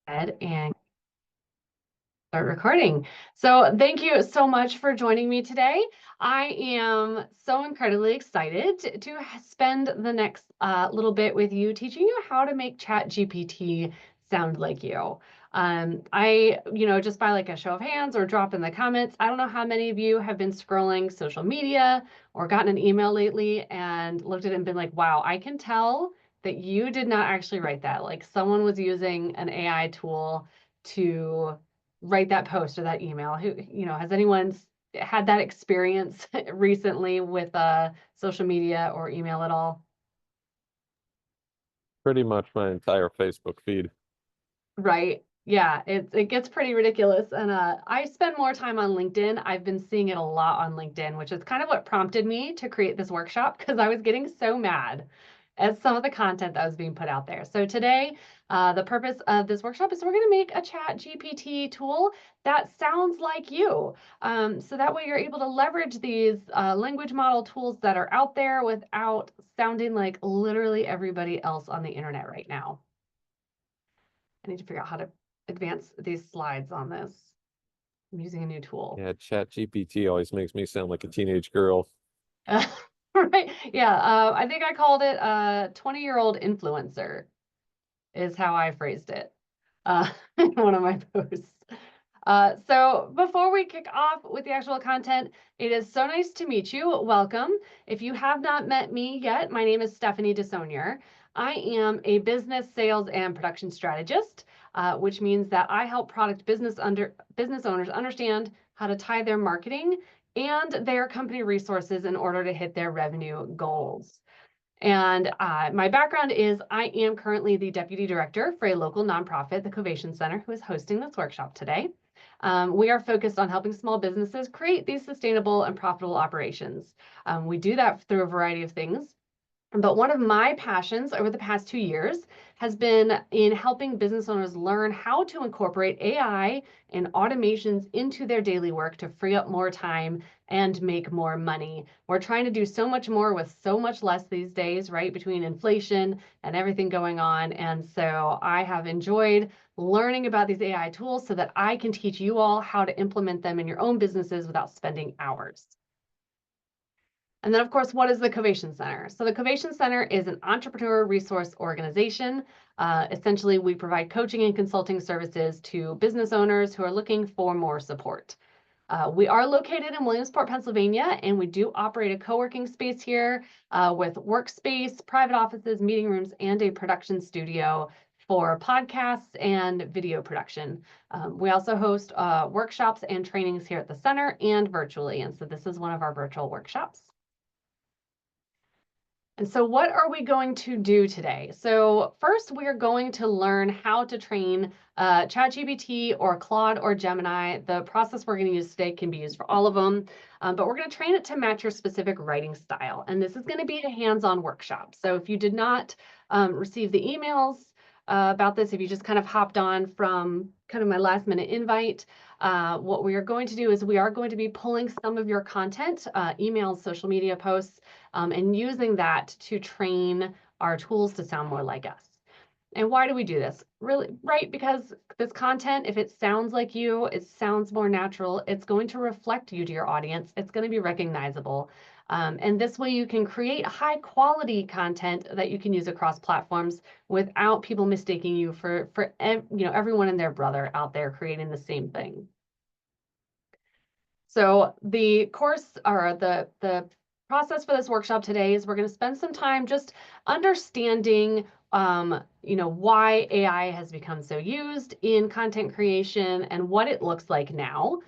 And start recording. So thank you so much for joining me today. I am so incredibly excited to spend the next little bit with you teaching you how to make ChatGPT sound like you. Just by like a show of hands or drop in the comments, I don't know how many of you have been scrolling social media or gotten an email lately and looked at it and been like, wow, I can tell that you did not actually write that. Like someone was using an AI tool to write that post or that email. Has anyone had that experience recently with social media or email at all? Pretty much my entire Facebook feed. Right. Yeah, it gets pretty ridiculous. And I spend more time on LinkedIn. I've been seeing it a lot on LinkedIn, which is kind of what prompted me to create this workshop because I was getting so mad at some of the content that was being put out there. So today, the purpose of this workshop is we're going to make a Chat GPT tool that sounds like you. So that way you're able to leverage these language model tools that are out there without sounding like literally everybody else on the internet right now. I need to figure out how to advance these slides on this. I'm using a new tool. Yeah, Chat GPT always makes me sound like a teenage girl. Right. Yeah. I think I called it a 20-year-old influencer is how I phrased it in one of my posts. So before we kick off with the actual content, it is so nice to meet you. Welcome. If you have not met me yet, my name is Stephanie DeSaunier. I am a business sales and production strategist, which means that I help business owners understand how to tie their marketing and their company resources in order to hit their revenue goals. And my background is I am currently the deputy director for a local nonprofit, the Covation Center, who is hosting this workshop today. We are focused on helping small businesses create these sustainable and profitable operations. We do that through a variety of things. But one of my passions over the past 2 years has been in helping business owners learn how to incorporate AI and automations into their daily work to free up more time and make more money. We're trying to do so much more with so much less these days, right? Between inflation and everything going on. And so I have enjoyed learning about these AI tools so that I can teach you all how to implement them in your own businesses without spending hours. And then, of course, what is the Covation Center? So the Covation Center is an entrepreneur resource organization. Essentially, we provide coaching and consulting services to business owners who are looking for more support. We are located in Williamsport, Pennsylvania, and we do operate a co-working space here with workspace, private offices, meeting rooms, and a production studio for podcasts and video production. We also host workshops and trainings here at the center and virtually. And so this is one of our virtual workshops. And so what are we going to do today? So first, we are going to learn how to train ChatGPT or Claude or Gemini. The process we're going to use today can be used for all of them, but we're going to train it to match your specific writing style. And this is going to be a hands-on workshop. So if you did not receive the emails about this, if you just kind of hopped on from kind of my last minute invite, what we are going to do is we are going to be pulling some of your content, emails, social media posts, and using that to train our tools to sound more like us. And why do we do this? Really, right? Because this content, if it sounds like you, it sounds more natural, it's going to reflect you to your audience. It's going to be recognizable. And this way you can create high quality content that you can use across platforms without people mistaking you for everyone and their brother out there creating the same thing. So the course or the process for this workshop today is we're going to spend some time just understanding why AI has become so used in content creation and what it looks like now.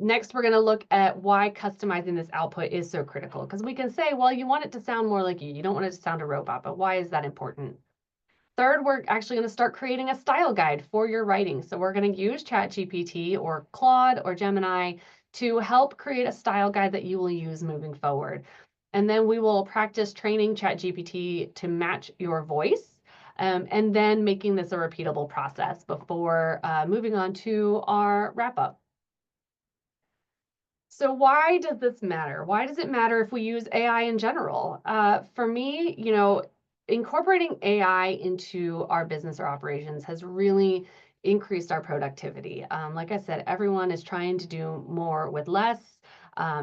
Next, we're going to look at why customizing this output is so critical, because we can say, well, you want it to sound more like you. You don't want it to sound a robot, but why is that important? Third, we're actually going to start creating a style guide for your writing. So we're going to use ChatGPT or Claude or Gemini to help create a style guide that you will use moving forward. And then we will practice training ChatGPT to match your voice, and then making this a repeatable process before moving on to our wrap up. So why does this matter? Why does it matter if we use AI in general? For me, incorporating AI into our business or operations has really increased our productivity. Like I said, everyone is trying to do more with less.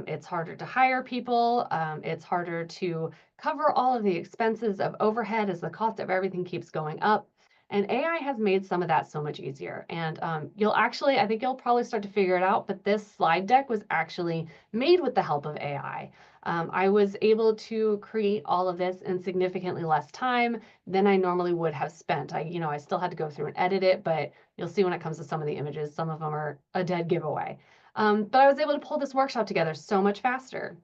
It's harder to hire people. It's harder to cover all of the expenses of overhead as the cost of everything keeps going up. And AI has made some of that so much easier. And I think you'll probably start to figure it out, but this slide deck was actually made with the help of AI. I was able to create all of this in significantly less time than I normally would have spent. I still had to go through and edit it, but you'll see when it comes to some of the images, some of them are a dead giveaway. But I was able to pull this workshop together so much faster.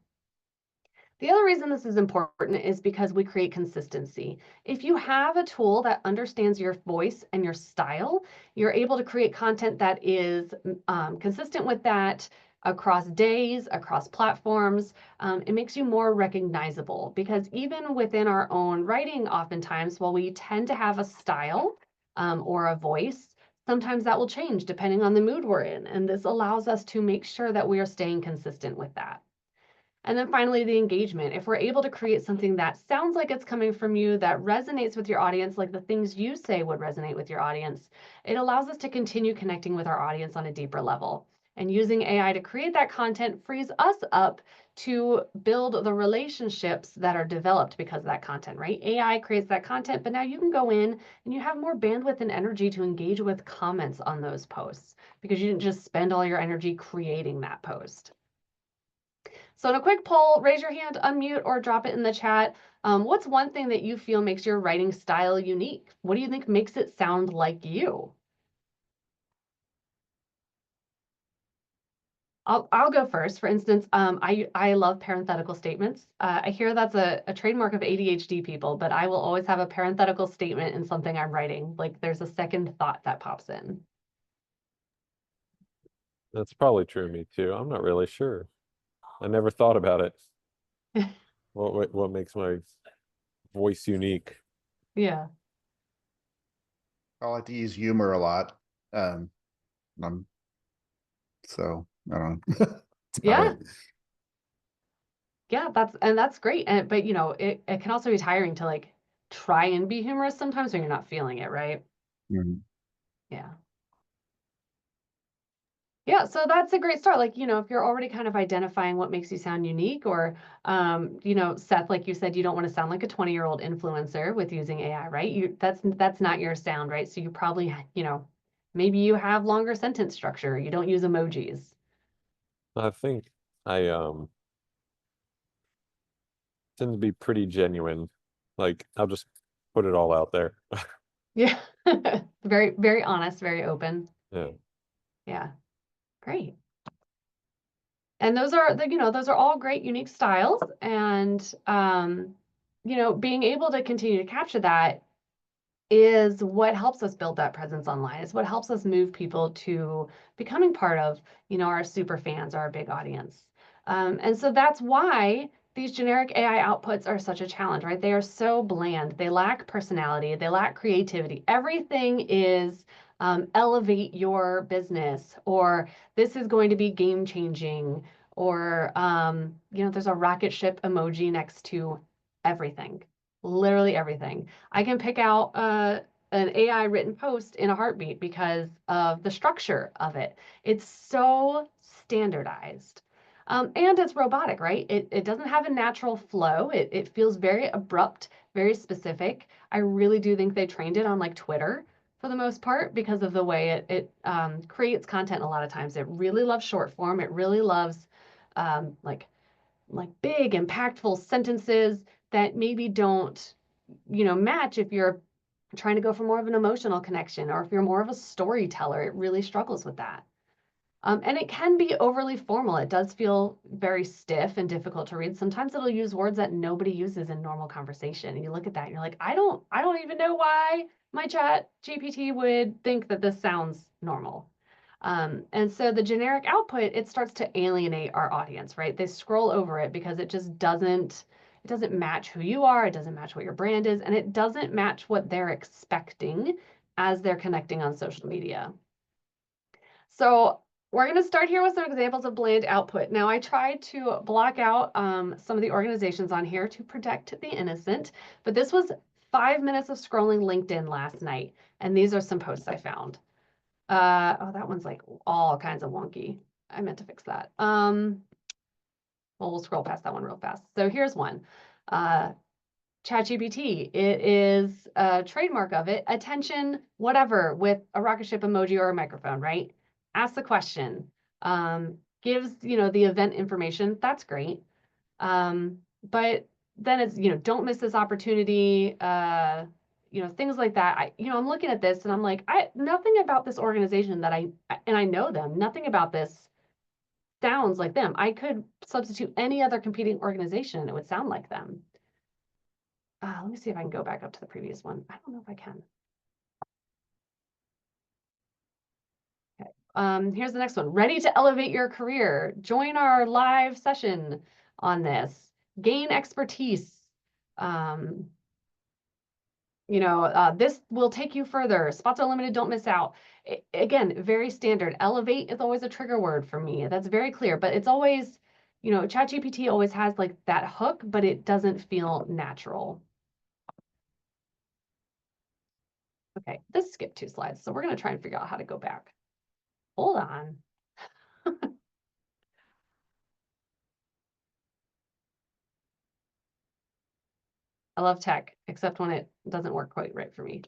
The other reason this is important is because we create consistency. If you have a tool that understands your voice and your style, you're able to create content that is consistent with that across days, across platforms. It makes you more recognizable because even within our own writing, oftentimes, while we tend to have a style or a voice, sometimes that will change depending on the mood we're in. And this allows us to make sure that we are staying consistent with that. And then finally, the engagement. If we're able to create something that sounds like it's coming from you, that resonates with your audience, like the things you say would resonate with your audience, it allows us to continue connecting with our audience on a deeper level. And using AI to create that content frees us up to build the relationships that are developed because of that content, right? AI creates that content, but now you can go in and you have more bandwidth and energy to engage with comments on those posts because you didn't just spend all your energy creating that post. So in a quick poll, raise your hand, unmute, or drop it in the chat. What's one thing that you feel makes your writing style unique? What do you think makes it sound like you? I'll go first. For instance, I love parenthetical statements. I hear that's a trademark of ADHD people, but I will always have a parenthetical statement in something I'm writing. Like there's a second thought that pops in. That's probably true of me too. I'm not really sure. I never thought about it. What makes my voice unique? Yeah. I like to use humor a lot. So I don't know. That's about Yeah. it. Yeah, that's great. But it can also be tiring to like try and be humorous sometimes when you're not feeling it, right? Mhm. Yeah. Yeah, so that's a great start. Like, if you're already kind of identifying what makes you sound unique, or, Seth, like you said, you don't want to sound like a 20-year-old influencer with using AI, right? That's not your sound, right? So you probably, maybe you have longer sentence structure. You don't use emojis. I think I tend to be pretty genuine. Like I'll just put it all out there. Yeah. Very, very honest, very open. Yeah. Yeah. Great. And those are all great, unique styles. And, being able to continue to capture that is what helps us build that presence online. It's what helps us move people to becoming part of, our super fans or our big audience. And so that's why these generic AI outputs are such a challenge, right? They are so bland. They lack personality. They lack creativity. Everything is elevate your business, or this is going to be game changing, or, there's a rocket ship emoji next to everything, literally everything. I can pick out an AI written post in a heartbeat because of the structure of it. It's so standardized. And it's robotic, right? It doesn't have a natural flow. It feels very abrupt, very specific. I really do think they trained it on like Twitter for the most part because of the way it creates content a lot of times. It really loves short form. It really loves like big, impactful sentences that maybe don't, match if you're trying to go for more of an emotional connection, or if you're more of a storyteller. It really struggles with that. And it can be overly formal. It does feel very stiff and difficult to read. Sometimes it'll use words that nobody uses in normal conversation. And you look at that and you're like, I don't even know why my chat GPT would think that this sounds normal. And so the generic output, it starts to alienate our audience, right? They scroll over it because it just doesn't match who you are. It doesn't match what your brand is, and it doesn't match what they're expecting as they're connecting on social media. So we're going to start here with some examples of bland output. Now, I tried to block out some of the organizations on here to protect the innocent, but this was 5 minutes of scrolling LinkedIn last night. And these are some posts I found. Oh, that one's like all kinds of wonky. I meant to fix that. Well, we'll scroll past that one real fast. So here's one. ChatGPT, it is a trademark of it, attention, whatever, with a rocket ship emoji or a microphone, right? Ask the question, gives, the event information, that's great. But then it's, don't miss this opportunity, things like that. I'm looking at this and I'm like, nothing about this organization that I know them, nothing about this sounds like them. I could substitute any other competing organization and it would sound like them. Let me see if I can go back up to the previous one. I don't know if I can. Okay. Here's the next one. Ready to elevate your career. Join our live session on this. Gain expertise. This will take you further. Spots are limited. Don't miss out. Again, very standard. Elevate is always a trigger word for me. That's very clear, but it's always, ChatGPT always has like that hook, but it doesn't feel natural. Okay, this skipped 2 slides, so we're going to try and figure out how to go back. Hold on. I love tech, except when it doesn't work quite right for me.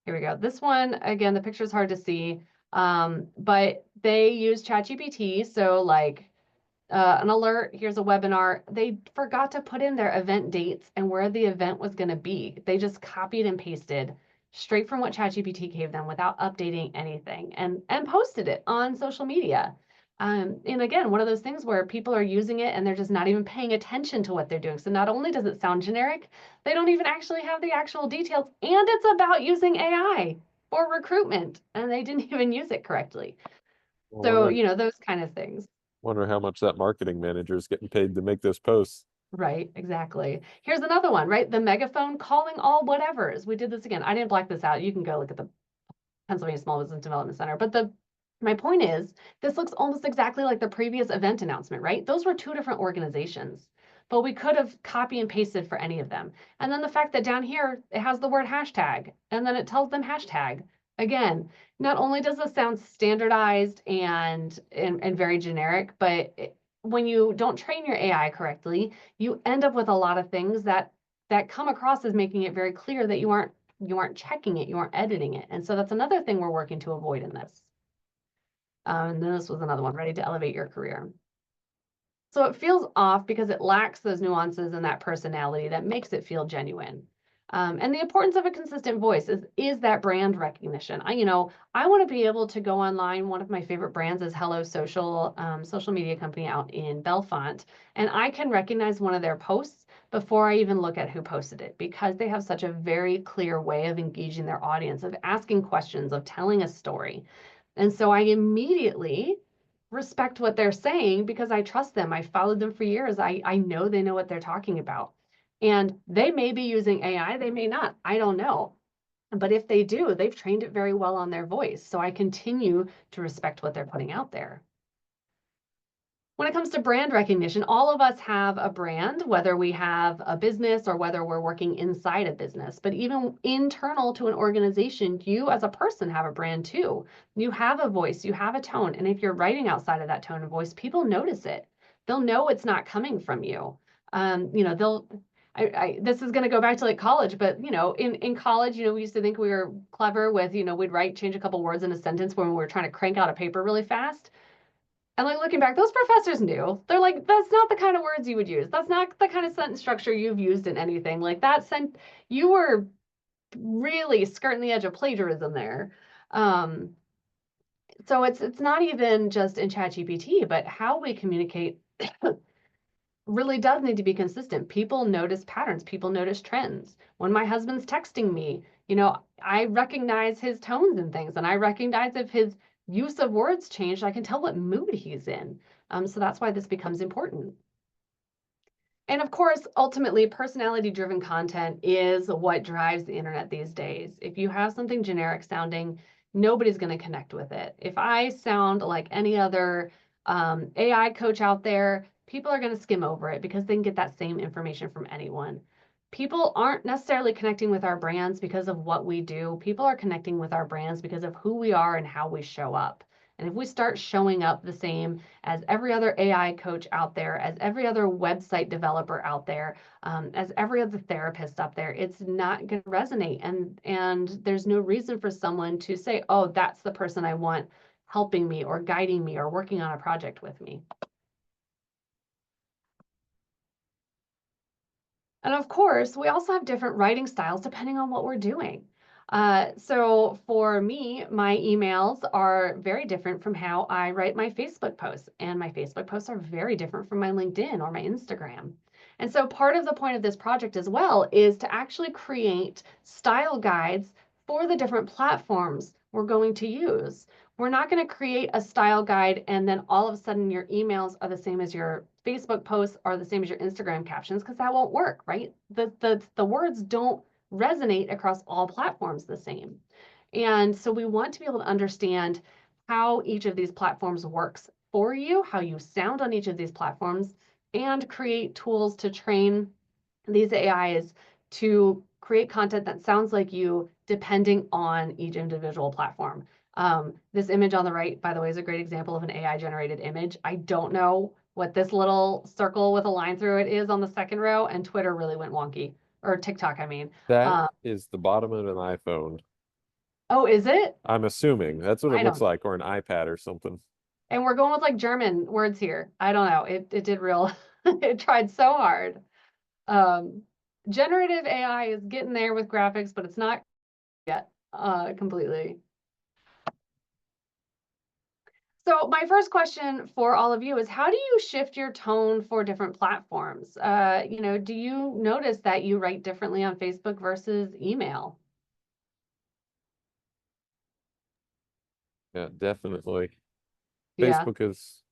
Here we go. This one, again, the picture is hard to see, but they use ChatGPT. So like an alert, here's a webinar. They forgot to put in their event dates and where the event was going to be. They just copied and pasted straight from what ChatGPT gave them without updating anything and posted it on social media. And again, one of those things where people are using it and they're just not even paying attention to what they're doing. So not only does it sound generic, they don't even actually have the actual details. And it's about using AI for recruitment and they didn't even use it correctly. So, those kind of things. Wonder how much that marketing manager is getting paid to make those posts. Right, exactly. Here's another one, right? The megaphone calling all whatevers. We did this again. I didn't black this out. You can go look at the Pennsylvania Small Business Development Center. But my point is, this looks almost exactly like the previous event announcement, right? Those were 2 different organizations, but we could have copy and pasted for any of them. And then the fact that down here, it has the word hashtag, and then it tells them hashtag. Again, not only does this sound standardized and very generic, but when you don't train your AI correctly, you end up with a lot of things that come across as making it very clear that you aren't checking it, you aren't editing it. And so that's another thing we're working to avoid in this. And then this was another one, ready to elevate your career. So it feels off because it lacks those nuances and that personality that makes it feel genuine. And the importance of a consistent voice is that brand recognition. I want to be able to go online. One of my favorite brands is Hello Social, social media company out in Bellefonte. And I can recognize one of their posts before I even look at who posted it because they have such a very clear way of engaging their audience, of asking questions, of telling a story. And so I immediately respect what they're saying because I trust them. I followed them for years. I know they know what they're talking about. And they may be using AI, they may not, I don't know. But if they do, they've trained it very well on their voice. So I continue to respect what they're putting out there. When it comes to brand recognition, all of us have a brand, whether we have a business or whether we're working inside a business. But even internal to an organization, you as a person have a brand too. You have a voice, you have a tone. And if you're writing outside of that tone of voice, people notice it. They'll know it's not coming from you. This is going to go back to like college, but in college, we used to think we were clever with, we'd change a couple words in a sentence when we were trying to crank out a paper really fast. And like looking back, those professors knew. They're like, that's not the kind of words you would use. That's not the kind of sentence structure you've used in anything. Like you were really skirting the edge of plagiarism there. So it's not even just in ChatGPT, but how we communicate really does need to be consistent. People notice patterns. People notice trends. When my husband's texting me, I recognize his tones and things, and I recognize if his use of words changed, I can tell what mood he's in. So that's why this becomes important. And of course, ultimately, personality-driven content is what drives the internet these days. If you have something generic sounding, nobody's going to connect with it. If I sound like any other AI coach out there, people are going to skim over it because they can get that same information from anyone. People aren't necessarily connecting with our brands because of what we do. People are connecting with our brands because of who we are and how we show up. And if we start showing up the same as every other AI coach out there, as every other website developer out there, as every other therapist out there, it's not going to resonate. And there's no reason for someone to say, oh, that's the person I want helping me or guiding me or working on a project with me. And of course, we also have different writing styles depending on what we're doing. So for me, my emails are very different from how I write my Facebook posts, and my Facebook posts are very different from my LinkedIn or my Instagram. And so part of the point of this project as well is to actually create style guides for the different platforms we're going to use. We're not going to create a style guide and then all of a sudden your emails are the same as your Facebook posts are the same as your Instagram captions, because that won't work, right? The words don't resonate across all platforms the same. And so we want to be able to understand how each of these platforms works for you, how you sound on each of these platforms, and create tools to train these AIs to create content that sounds like you depending on each individual platform. This image on the right, by the way, is a great example of an AI generated image. I don't know what this little circle with a line through it is on the second row, and Twitter really went wonky, or TikTok, I mean. That is the bottom of an iPhone. Oh, is it? I'm assuming that's what I it looks don't. like, or an iPad or something. And we're going with like German words here. I don't know. It did real, it tried so hard. Um, Generative AI is getting there with graphics, but it's not yet completely. So my first question for all of you is, how do you shift your tone for different platforms? Do you notice that you write differently on Facebook versus email? Yeah, definitely. Yeah, Facebook is,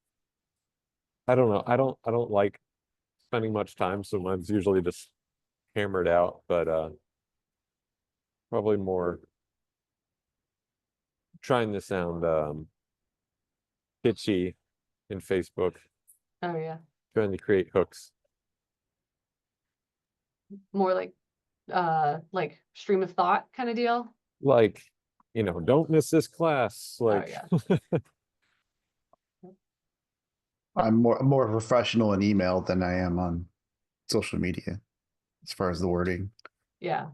I don't know. I don't like spending much time, so mine's usually just hammered out, but probably more trying to sound pitchy in Facebook, oh yeah, trying to create hooks. more like stream of thought kind of deal. Like, don't miss this class. Oh Like, yeah, I'm more professional in email than I am on social media as far as the wording. yeah.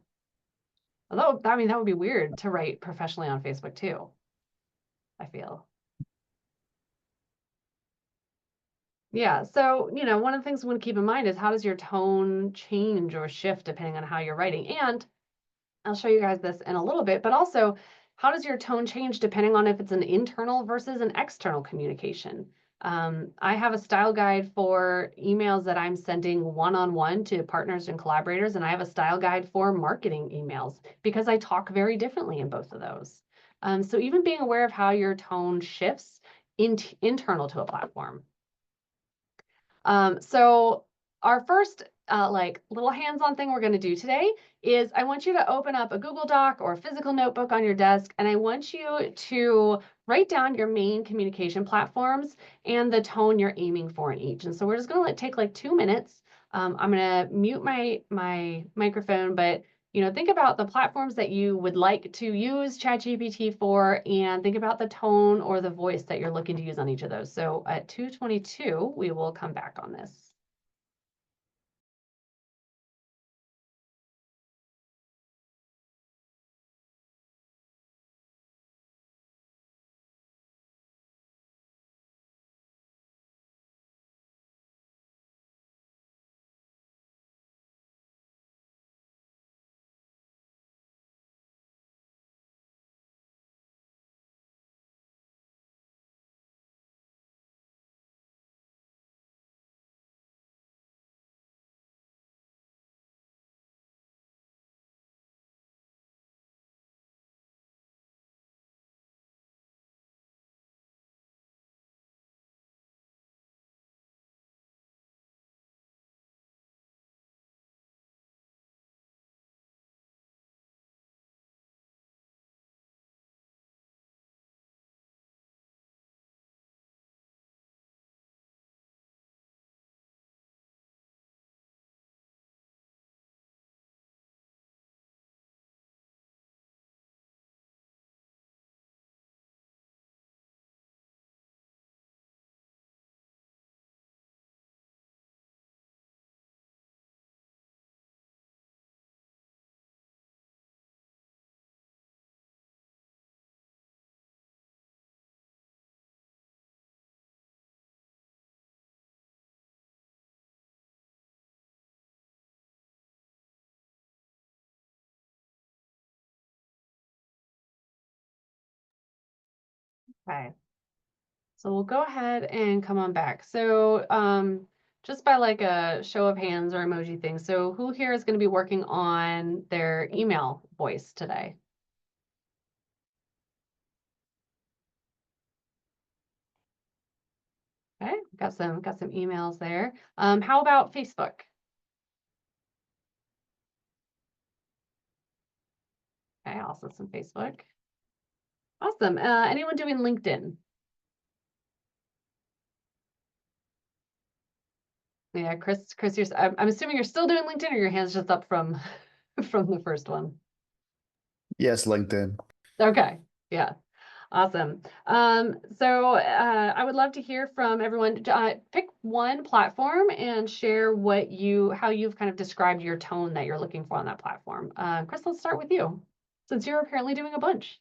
Although, I mean, that would be weird to write professionally on Facebook too, I feel. Yeah, so, one of the things we want to keep in mind is, how does your tone change or shift depending on how you're writing? And I'll show you guys this in a little bit, but also, how does your tone change depending on if it's an internal versus an external communication? I have a style guide for emails that I'm sending one-on-one to partners and collaborators, and I have a style guide for marketing emails because I talk very differently in both of those. So even being aware of how your tone shifts internal to a platform. So our first like little hands-on thing we're going to do today is, I want you to open up a Google Doc or a physical notebook on your desk, and I want you to write down your main communication platforms and the tone you're aiming for in each. And so we're just going to take like 2 minutes. I'm going to mute my microphone, but think about the platforms that you would like to use ChatGPT for, and think about the tone or the voice that you're looking to use on each of those. So at 2:22, we will come back on this. Okay. So we'll go ahead and come on back. So just by like a show of hands or emoji thing. So who here is going to be working on their email voice today? Okay, got some emails there. How about Facebook? Okay, also some Facebook. Awesome. Anyone doing LinkedIn? Yeah, Chris, I'm assuming you're still doing LinkedIn, or your hand's just up from from the first one. Yes, LinkedIn. Okay, yeah, awesome. So I would love to hear from everyone. Pick one platform and share how you've kind of described your tone that you're looking for on that platform. Chris, let's start with you, since you're apparently doing a bunch.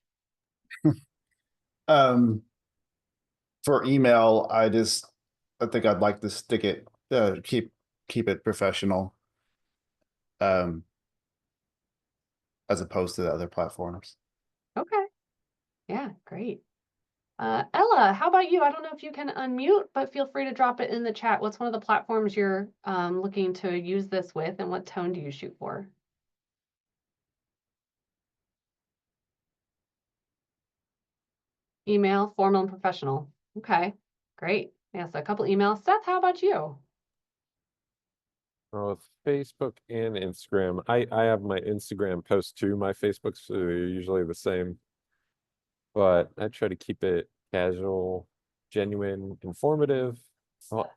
Um, for email, I think I'd like to stick it, keep it professional, um, as opposed to the other platforms. Okay, yeah, great. Ella, how about you? I don't know if you can unmute, but feel free to drop it in the chat. What's one of the platforms you're looking to use this with, and what tone do you shoot for? Email, formal and professional. Okay, great. Yeah, so a couple emails. Seth, how about you? Well, with Facebook and Instagram, I have my Instagram post to my Facebook, so they're usually the same. But I try to keep it casual, genuine, informative. Well,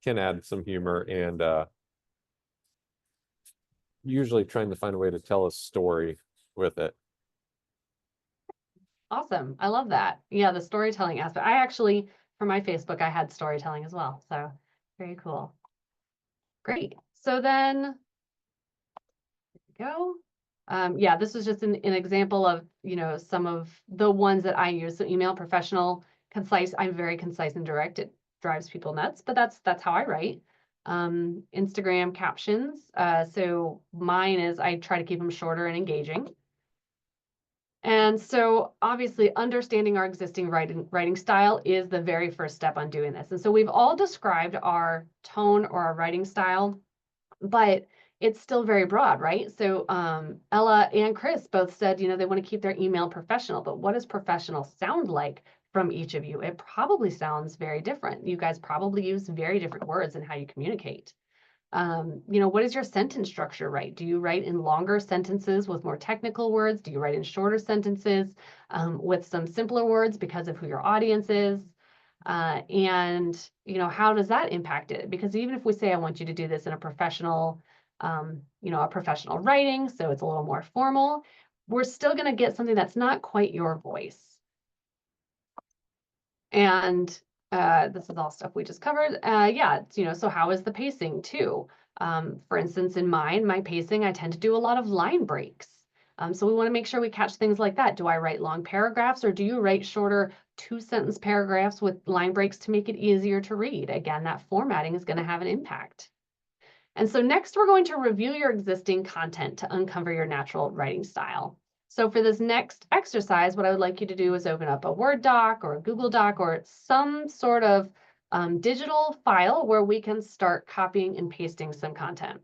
can add some humor and usually trying to find a way to tell a story with it. Awesome. I love that. Yeah, the storytelling aspect. I actually, for my Facebook, I had storytelling as well. So very cool. Great. So then, there we go. Yeah, this is just an example of, some of the ones that I use. So email, professional, concise. I'm very concise and direct. It drives people nuts, but that's how I write. Instagram captions. So mine is I try to keep them shorter and engaging. And so obviously understanding our existing writing style is the very first step on doing this. And so we've all described our tone or our writing style, but it's still very broad, right? So Ella and Chris both said, they want to keep their email professional, but what does professional sound like from each of you? It probably sounds very different. You guys probably use very different words in how you communicate. What is your sentence structure, right? Do you write in longer sentences with more technical words? Do you write in shorter sentences with some simpler words because of who your audience is? And how does that impact it? Because even if we say, I want you to do this in a professional, a professional writing, so it's a little more formal, we're still going to get something that's not quite your voice. And this is all stuff we just covered. Yeah, so how is the pacing too? For instance, in mine, my pacing, I tend to do a lot of line breaks. So we want to make sure we catch things like that. Do I write long paragraphs, or do you write shorter 2-sentence paragraphs with line breaks to make it easier to read? Again, that formatting is going to have an impact. And so next, we're going to review your existing content to uncover your natural writing style. So for this next exercise, what I would like you to do is open up a Word doc or a Google Doc or some sort of digital file where we can start copying and pasting some content.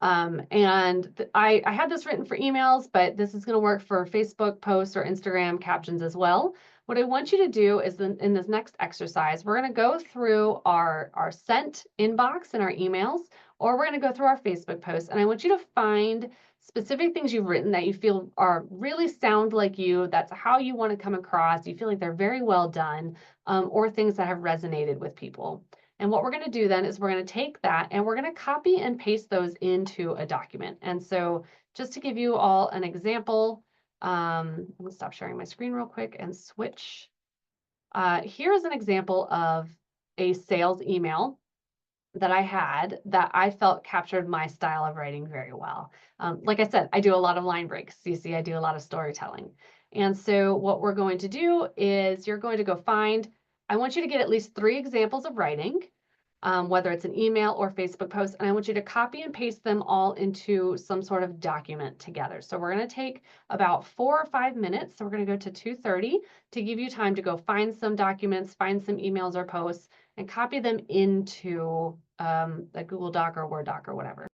I had this written for emails, but this is going to work for Facebook posts or Instagram captions as well. What I want you to do is in this next exercise, we're going to go through our sent inbox in our emails, or we're going to go through our Facebook posts. And I want you to find specific things you've written that you feel are really sound like you, that's how you want to come across, you feel like they're very well done, or things that have resonated with people. And what we're going to do then is we're going to take that and we're going to copy and paste those into a document. And so just to give you all an example, I'm going to stop sharing my screen real quick and switch. Here is an example of a sales email that I had that I felt captured my style of writing very well. Like I said, I do a lot of line breaks. You see, I do a lot of storytelling. And so what we're going to do is you're going to go find, I want you to get at least 3 examples of writing. whether it's an email or Facebook post, and I want you to copy and paste them all into some sort of document together. So we're going to take about 4 or 5 minutes. So we're going to go to 2:30 to give you time to go find some documents, find some emails or posts, and copy them into a Google Doc or Word doc or whatever.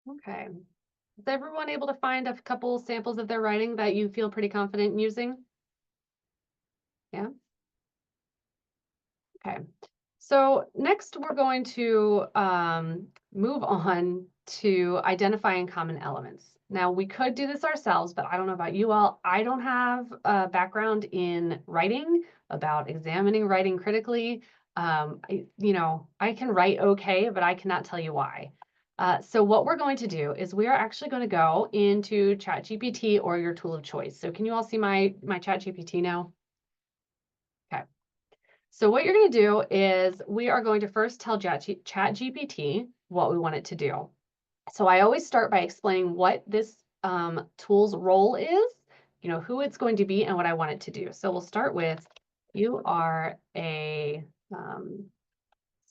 Okay. Is everyone able to find a couple samples of their writing that you feel pretty confident in using? Yeah. Okay. So next we're going to move on to identifying common elements. Now we could do this ourselves, but I don't know about you all. I don't have a background in writing, about examining writing critically. I can write okay, but I cannot tell you why. So what we're going to do is we are actually going to go into ChatGPT or your tool of choice. So can you all see my ChatGPT now? Okay. So what you're going to do is we are going to first tell ChatGPT what we want it to do. So I always start by explaining what this tool's role is, who it's going to be and what I want it to do. So we'll start with, you are a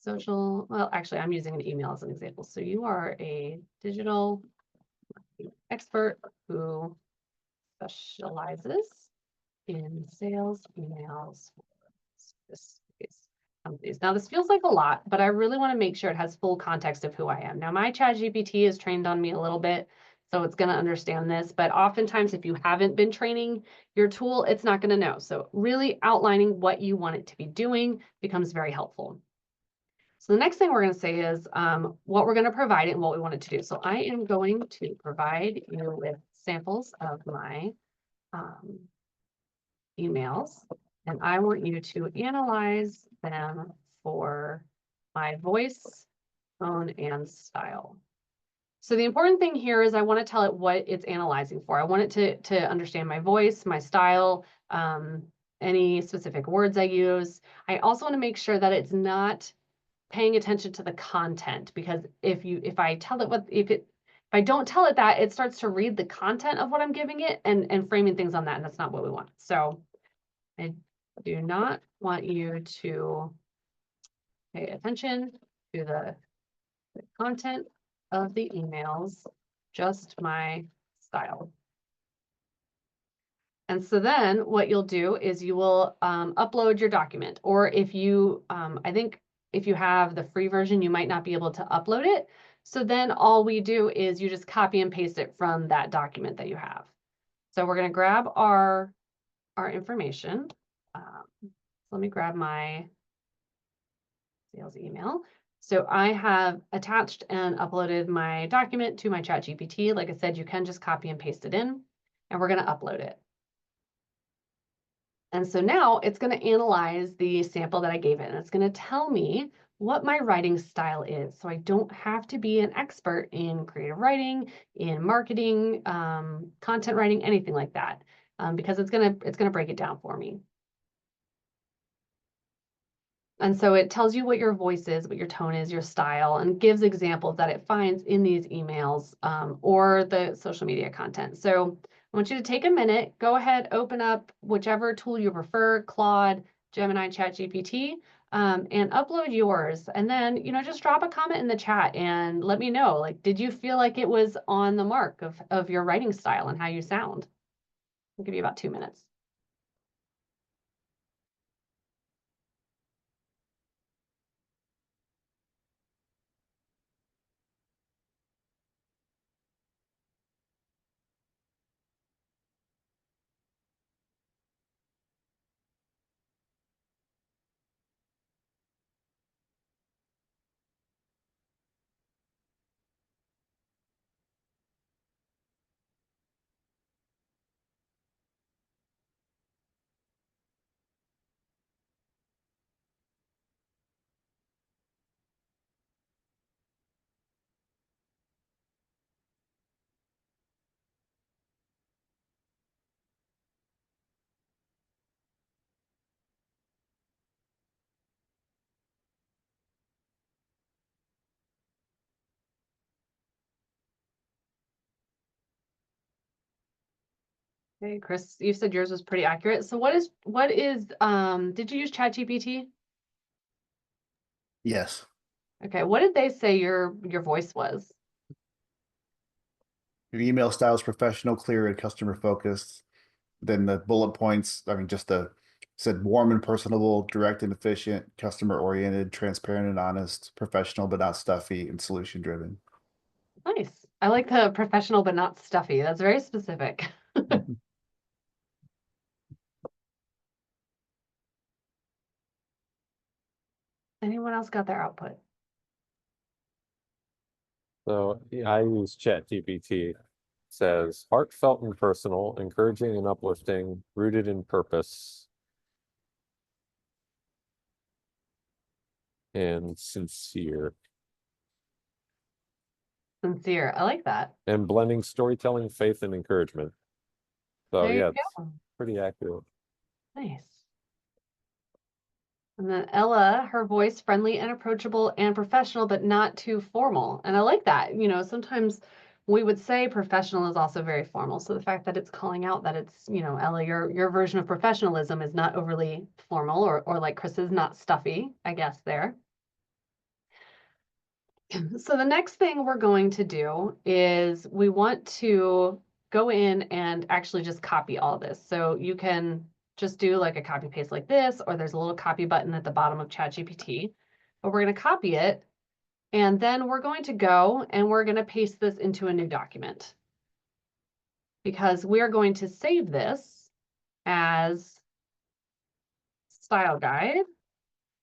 well, actually, I'm using an email as an example. So you are a digital expert who specializes in sales emails for companies. Now, this feels like a lot, but I really want to make sure it has full context of who I am. Now, my ChatGPT is trained on me a little bit, so it's going to understand this, but oftentimes if you haven't been training your tool, it's not going to know. So really outlining what you want it to be doing becomes very helpful. So the next thing we're going to say is what we're going to provide it and what we want it to do. So I am going to provide you with samples of my emails, and I want you to analyze them for my voice, tone, and style. So the important thing here is I want to tell it what it's analyzing for. I want it to understand my voice, my style, any specific words I use. I also want to make sure that it's not paying attention to the content, because if I tell it what, if I don't tell it that, it starts to read the content of what I'm giving it and framing things on that, and that's not what we want. So I do not want you to pay attention to the content of the emails, just my style. And so then what you'll do is you will upload your document, or if you, I think if you have the free version, you might not be able to upload it. So then all we do is you just copy and paste it from that document that you have. So we're going to grab our information. So let me grab my sales email. So I have attached and uploaded my document to my ChatGPT. Like I said, you can just copy and paste it in, and we're going to upload it. And so now it's going to analyze the sample that I gave it, and it's going to tell me what my writing style is. So I don't have to be an expert in creative writing, in marketing, content writing, anything like that, because it's going to break it down for me. And so it tells you what your voice is, what your tone is, your style, and gives examples that it finds in these emails or the social media content. So I want you to take a minute, go ahead, open up whichever tool you prefer, Claude, Gemini, ChatGPT, and upload yours. And then, just drop a comment in the chat and let me know, like, did you feel like it was on the mark of your writing style and how you sound? I'll give you about 2 minutes. Okay, Chris, you said yours was pretty accurate. So what is, did you use ChatGPT? Yes. Okay, what did they say your voice was? Your email style is professional, clear, and customer focused. Then the bullet points, said warm and personable, direct and efficient, customer oriented, transparent and honest, professional but not stuffy, and solution driven. Nice. I like the professional but not stuffy. That's very specific. Anyone else got their output? So yeah, I use ChatGPT. Says heartfelt and personal, encouraging and uplifting, rooted in purpose, and sincere, Sincere. I like that. and blending storytelling, faith, and encouragement. So There you yeah, it's go. pretty accurate. Nice. And then Ella, her voice friendly and approachable and professional, but not too formal. And I like that. Sometimes we would say professional is also very formal. So the fact that it's calling out that it's, Ella, your version of professionalism is not overly formal, or like Chris's, not stuffy, I guess there. So the next thing we're going to do is we want to go in and actually just copy all this. So you can just do like a copy paste like this, or there's a little copy button at the bottom of ChatGPT. But we're going to copy it, and then we're going to go and we're going to paste this into a new document, because we are going to save this as style guide,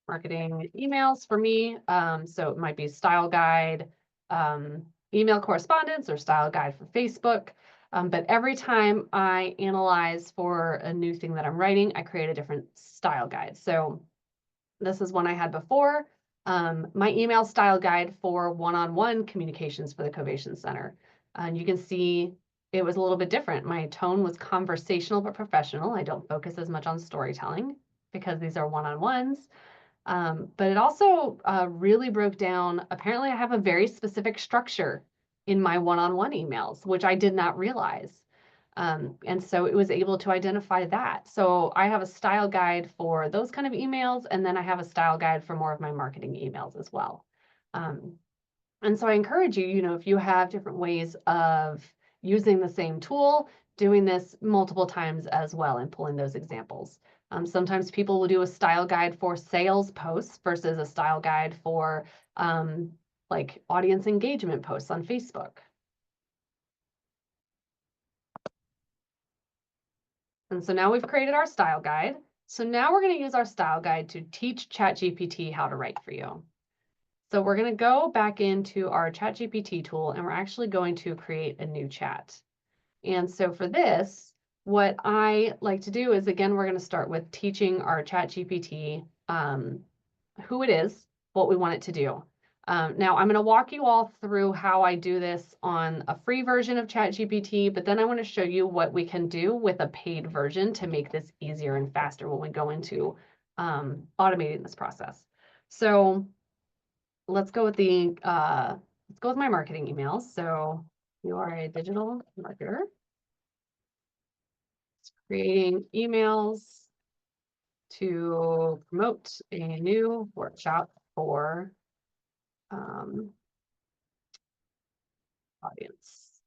marketing emails for me. So it might be style guide, email correspondence, or style guide for Facebook. But every time I analyze for a new thing that I'm writing, I create a different style guide. So this is one I had before. My email style guide for one-on-one communications for the Covation Center. And you can see it was a little bit different. My tone was conversational but professional. I don't focus as much on storytelling because these are one-on-ones. But it also really broke down. Apparently, I have a very specific structure in my one-on-one emails, which I did not realize. And so it was able to identify that. So I have a style guide for those kind of emails, and then I have a style guide for more of my marketing emails as well. And so I encourage you, if you have different ways of using the same tool, doing this multiple times as well and pulling those examples. Sometimes people will do a style guide for sales posts versus a style guide for like audience engagement posts on Facebook. And so now we've created our style guide. So now we're going to use our style guide to teach ChatGPT how to write for you. So we're going to go back into our ChatGPT tool and we're actually going to create a new chat. And so for this, what I like to do is, again, we're going to start with teaching our ChatGPT who it is, what we want it to do. Now I'm going to walk you all through how I do this on a free version of ChatGPT, but then I want to show you what we can do with a paid version to make this easier and faster when we go into automating this process. So let's go with my marketing emails. So you are a digital marketer creating emails to promote a new workshop for audience.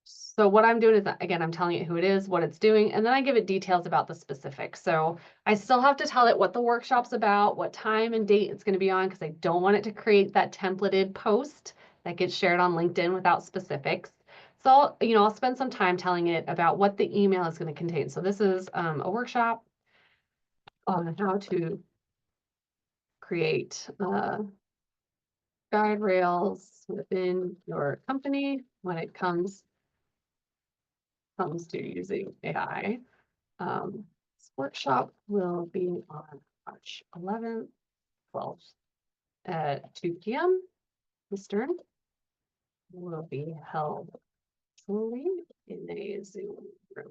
So what I'm doing is, again, I'm telling it who it is, what it's doing, and then I give it details about the specifics. So I still have to tell it what the workshop's about, what time and date it's going to be on, because I don't want it to create that templated post that gets shared on LinkedIn without specifics. So, I'll spend some time telling it about what the email is going to contain. So this is a workshop on how to create guide rails within your company when it comes to using AI. This workshop will be on March 11th, 12th at 2 p.m. Eastern. Will be held virtually in a Zoom room.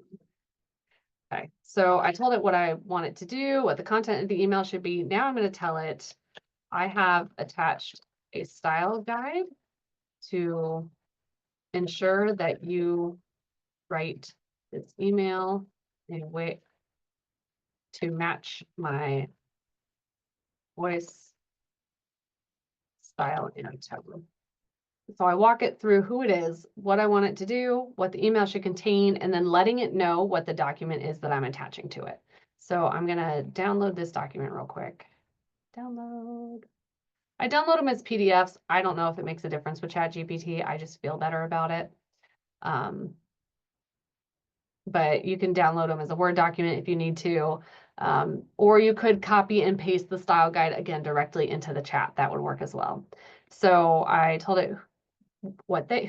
Okay, so I told it what I want it to do, what the content of the email should be. Now I'm going to tell it I have attached a style guide to ensure that you write this email in a way to match my voice, style, and tone. So I walk it through who it is, what I want it to do, what the email should contain, and then letting it know what the document is that I'm attaching to it. So I'm going to download this document real quick. Download. I download them as PDFs. I don't know if it makes a difference with ChatGPT. I just feel better about it. But you can download them as a Word document if you need to. Or you could copy and paste the style guide again directly into the chat. That would work as well. So I told it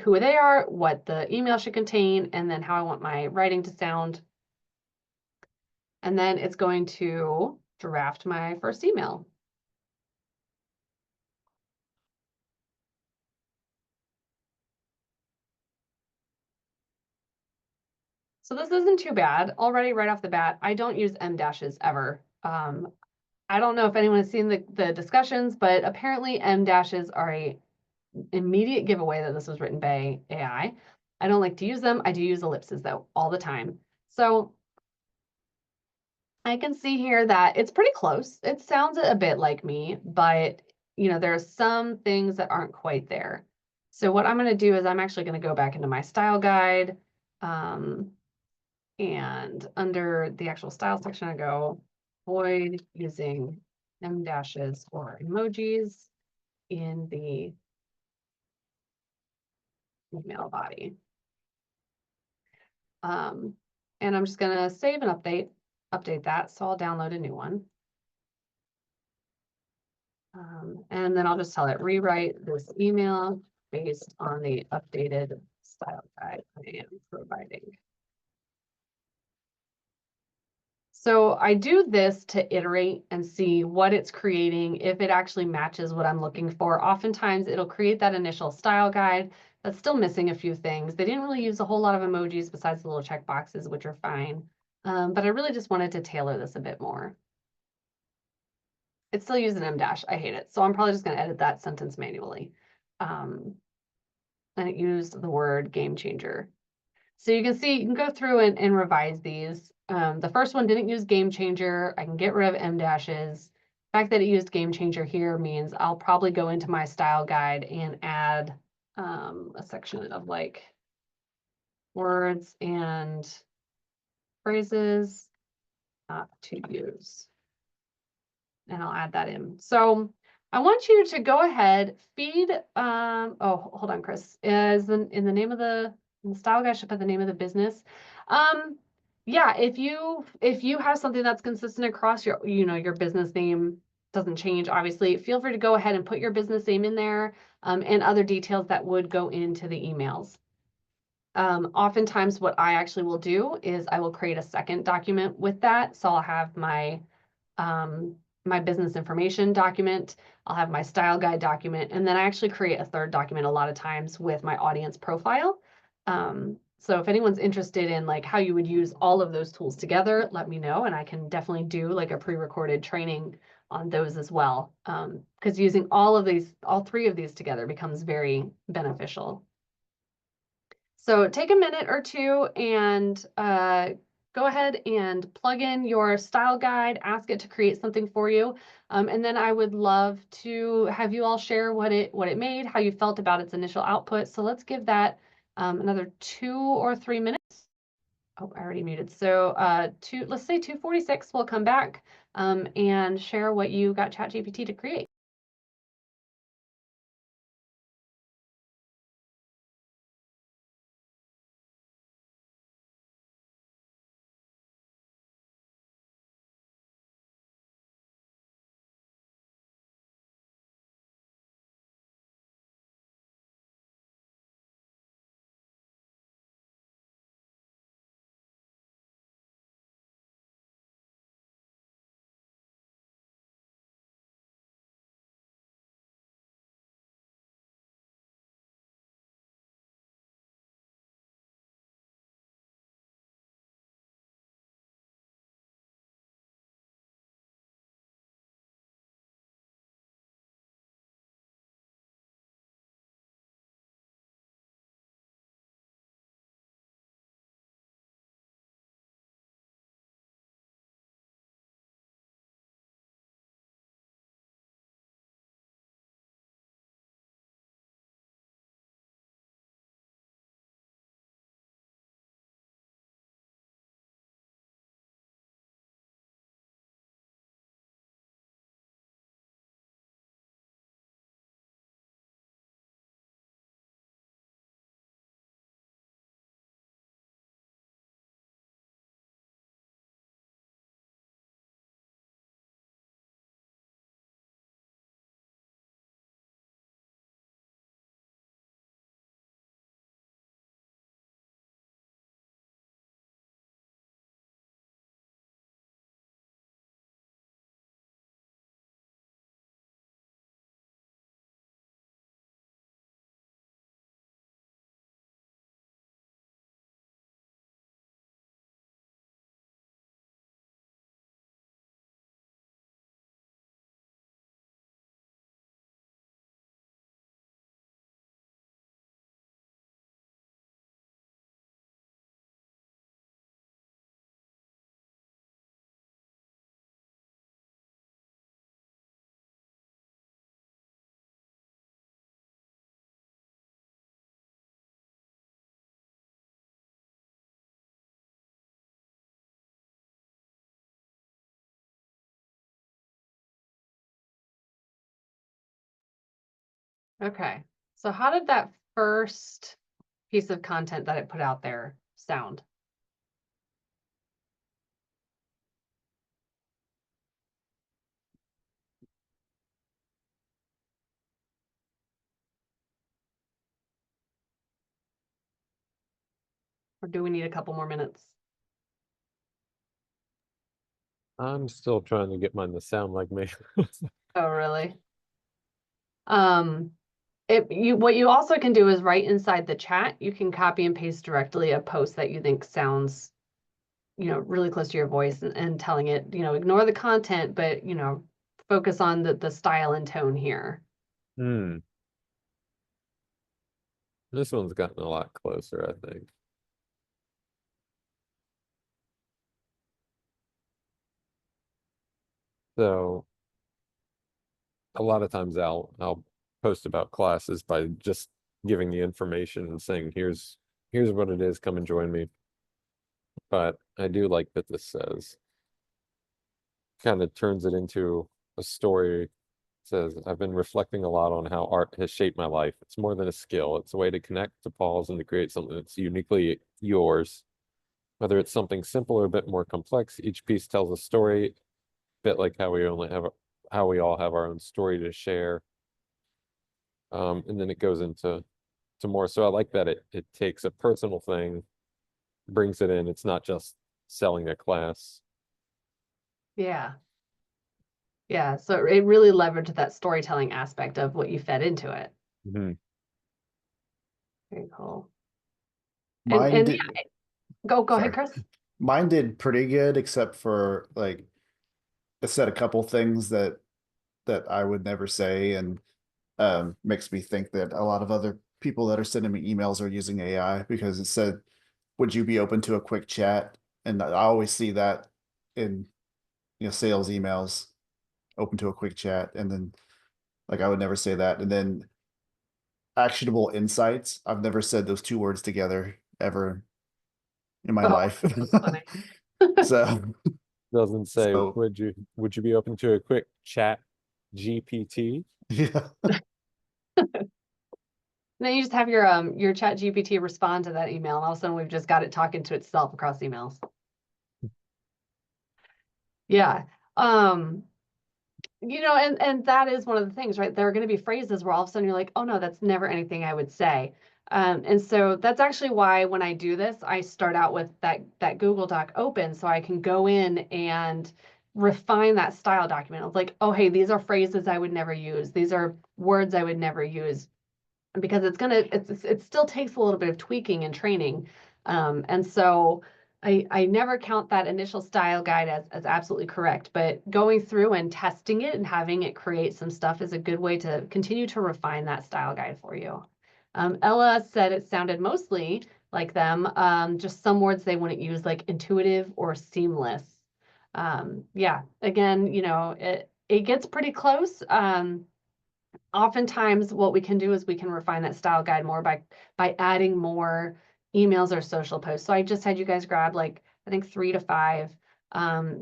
who they are, what the email should contain, and then how I want my writing to sound. And then it's going to draft my first email. So this isn't too bad. Already right off the bat, I don't use em dashes ever. I don't know if anyone has seen the discussions, but apparently em dashes are a immediate giveaway that this was written by AI. I don't like to use them. I do use ellipses though, all the time. So I can see here that it's pretty close. It sounds a bit like me, but there are some things that aren't quite there. So what I'm going to do is I'm actually going to go back into my style guide. And under the actual style section, I go avoid using em dashes or emojis in the email body. And I'm just going to save and update that. So I'll download a new one. And then I'll just tell it rewrite this email based on the updated style guide I am providing. So I do this to iterate and see what it's creating, if it actually matches what I'm looking for. Oftentimes it'll create that initial style guide that's still missing a few things. They didn't really use a whole lot of emojis besides the little check boxes, which are fine. But I really just wanted to tailor this a bit more. It still uses an em dash. I hate it. So I'm probably just going to edit that sentence manually. And it used the word game changer. So you can see, you can go through and revise these. The first one didn't use game changer. I can get rid of em dashes. The fact that it used game changer here means I'll probably go into my style guide and add a section of like words and phrases not to use. And I'll add that in. So I want you to go ahead, feed, oh, hold on, Chris, is in the name of the style guide should put the name of the business. Yeah, if you have something that's consistent across your, your business name doesn't change, obviously, feel free to go ahead and put your business name in there, and other details that would go into the emails. Oftentimes what I actually will do is I will create a second document with that. So I'll have my my business information document, I'll have my style guide document, and then I actually create a third document a lot of times with my audience profile. So if anyone's interested in like how you would use all of those tools together, let me know, and I can definitely do like a pre-recorded training on those as well. Because using all three of these together becomes very beneficial. So take a minute or two and go ahead and plug in your style guide, ask it to create something for you. And then I would love to have you all share what it made, how you felt about its initial output. So let's give that another 2 or 3 minutes. Oh, I already muted. So let's say 2:46, we'll come back and share what you got ChatGPT to create. Okay, so how did that first piece of content that it put out there sound? Or do we need a couple more minutes? I'm still trying to get mine to sound like me. Oh, really? What you also can do is right inside the chat, you can copy and paste directly a post that you think sounds, really close to your voice and telling it, ignore the content, but, focus on the style and tone here. Hmm. This one's gotten a lot closer, I think. So a lot of times I'll post about classes by just giving the information and saying, here's what it is, come and join me. But I do like that this says, kind of turns it into a story. It says, I've been reflecting a lot on how art has shaped my life. It's more than a skill. It's a way to connect, to pause, and to create something that's uniquely yours. Whether it's something simple or a bit more complex, each piece tells a story, a bit like how we all have our own story to share. And then it goes into more. So I like that it takes a personal thing, brings it in. It's not just selling a class. Yeah. Yeah, so it really leveraged that storytelling aspect of what you fed into it. Mhm. Very cool. Mine And did, yeah, go ahead, sorry. Chris. Mine did pretty good, except for like it said a couple things that I would never say, and makes me think that a lot of other people that are sending me emails are using AI, because it said, would you be open to a quick chat? And I always see that in sales emails, open to a quick chat, and then like I would never say that. And then actionable insights, I've never said those two words together ever in my Oh, life. that's funny. So Doesn't say, So- would you be open to a quick chat GPT? yeah. Then you just have your chat GPT respond to that email, and all of a sudden we've just got it talking to itself across emails. Yeah. And that is one of the things, right? There are going to be phrases where all of a sudden you're like, oh no, that's never anything I would say. And so that's actually why when I do this, I start out with that Google Doc open so I can go in and refine that style document. It's like, oh, hey, these are phrases I would never use. These are words I would never use, because it still takes a little bit of tweaking and training. And so I never count that initial style guide as absolutely correct, but going through and testing it and having it create some stuff is a good way to continue to refine that style guide for you. Ella said it sounded mostly like them, just some words they wouldn't use, like intuitive or seamless. Yeah, again, it gets pretty close. Oftentimes what we can do is we can refine that style guide more by adding more emails or social posts. So I just had you guys grab like, I think 3 to 5.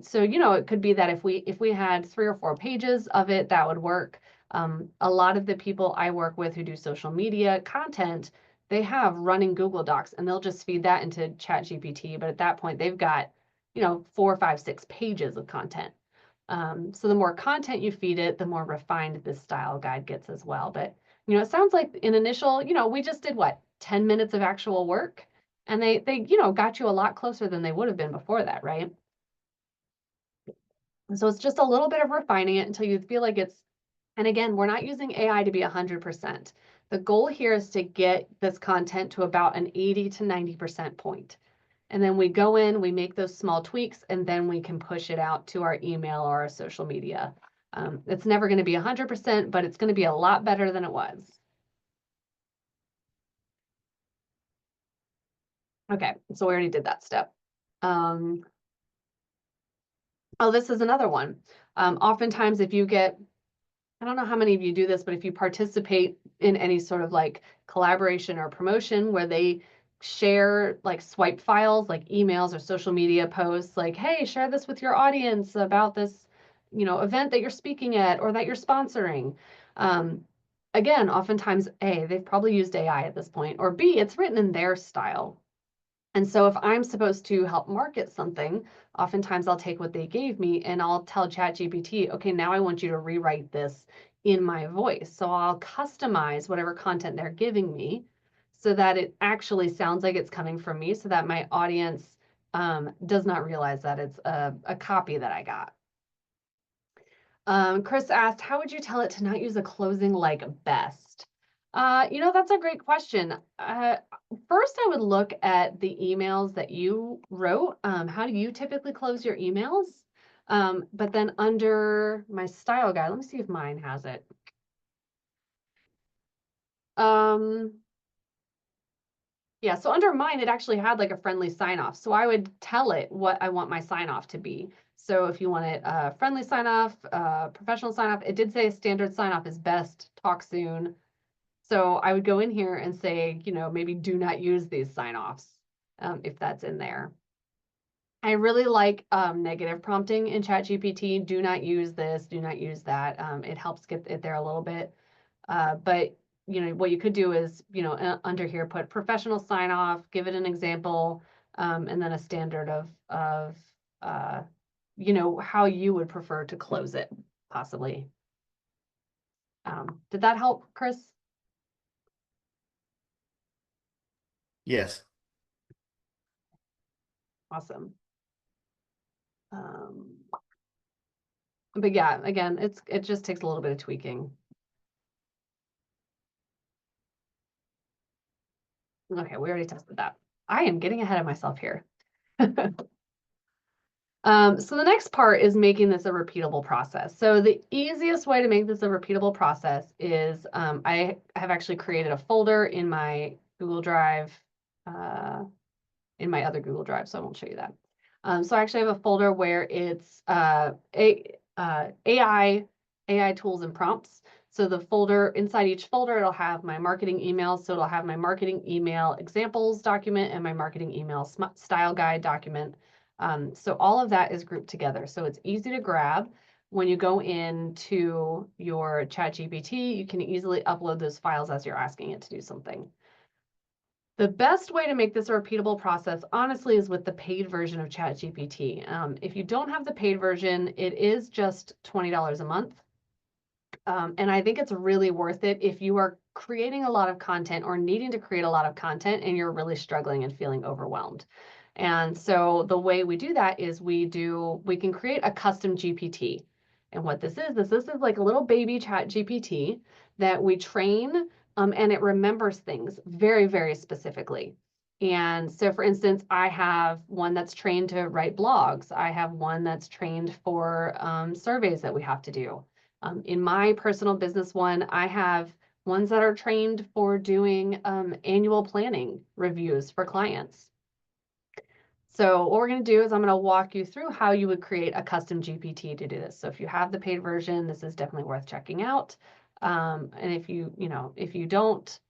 So, it could be that if we had 3 or 4 pages of it, that would work. A lot of the people I work with who do social media content, they have running Google Docs and they'll just feed that into ChatGPT. But at that point, they've got, 4, 5, 6 pages of content. So the more content you feed it, the more refined this style guide gets as well. But, it sounds like in initial, we just did what, 10 minutes of actual work, and they got you a lot closer than they would have been before that, right? And so it's just a little bit of refining it until you feel like it's, and again, we're not using AI to be 100%. The goal here is to get this content to about an 80 to 90% point. And then we go in, we make those small tweaks, and then we can push it out to our email or our social media. It's never going to be 100%, but it's going to be a lot better than it was. Okay, so we already did that step. Oh, this is another one. Oftentimes if you get, I don't know how many of you do this, but if you participate in any sort of like collaboration or promotion where they share like swipe files, like emails or social media posts, like, hey, share this with your audience about this, event that you're speaking at or that you're sponsoring. Again, oftentimes, A, they've probably used AI at this point, or B, it's written in their style. And so if I'm supposed to help market something, oftentimes I'll take what they gave me and I'll tell ChatGPT, okay, now I want you to rewrite this in my voice. So I'll customize whatever content they're giving me so that it actually sounds like it's coming from me, so that my audience does not realize that it's a copy that I got. Chris asked, how would you tell it to not use a closing like best? That's a great question. First, I would look at the emails that you wrote. How do you typically close your emails? But then under my style guide, let me see if mine has it. Yeah, so under mine, it actually had like a friendly sign off. So I would tell it what I want my sign off to be. So if you want it friendly sign off, professional sign off, it did say standard sign off is best, talk soon. So I would go in here and say, maybe do not use these sign offs if that's in there. I really like negative prompting in ChatGPT. Do not use this, do not use that. It helps get it there a little bit. But what you could do is, under here, put professional sign off, give it an example, and then a standard of how you would prefer to close it, possibly. Did that help, Chris? Yes. Awesome. But yeah, again, it just takes a little bit of tweaking. Okay, we already tested that. I am getting ahead of myself here. So the next part is making this a repeatable process. So the easiest way to make this a repeatable process is I have actually created a folder in my Google Drive, in my other Google Drive, so I won't show you that. So I actually have a folder where it's AI tools and prompts. So the folder, inside each folder, it'll have my marketing emails. So it'll have my marketing email examples document and my marketing email style guide document. So all of that is grouped together. So it's easy to grab. When you go into your ChatGPT, you can easily upload those files as you're asking it to do something. The best way to make this a repeatable process, honestly, is with the paid version of ChatGPT. If you don't have the paid version, it is just $20 a month. And I think it's really worth it if you are creating a lot of content or needing to create a lot of content and you're really struggling and feeling overwhelmed. And so the way we do that is we can create a custom GPT. And what this is like a little baby ChatGPT that we train, and it remembers things very, very specifically. And so, for instance, I have one that's trained to write blogs. I have one that's trained for surveys that we have to do. In my personal business one, I have ones that are trained for doing annual planning reviews for clients. So what we're going to do is I'm going to walk you through how you would create a custom GPT to do this. So if you have the paid version, this is definitely worth checking out. And if you don't,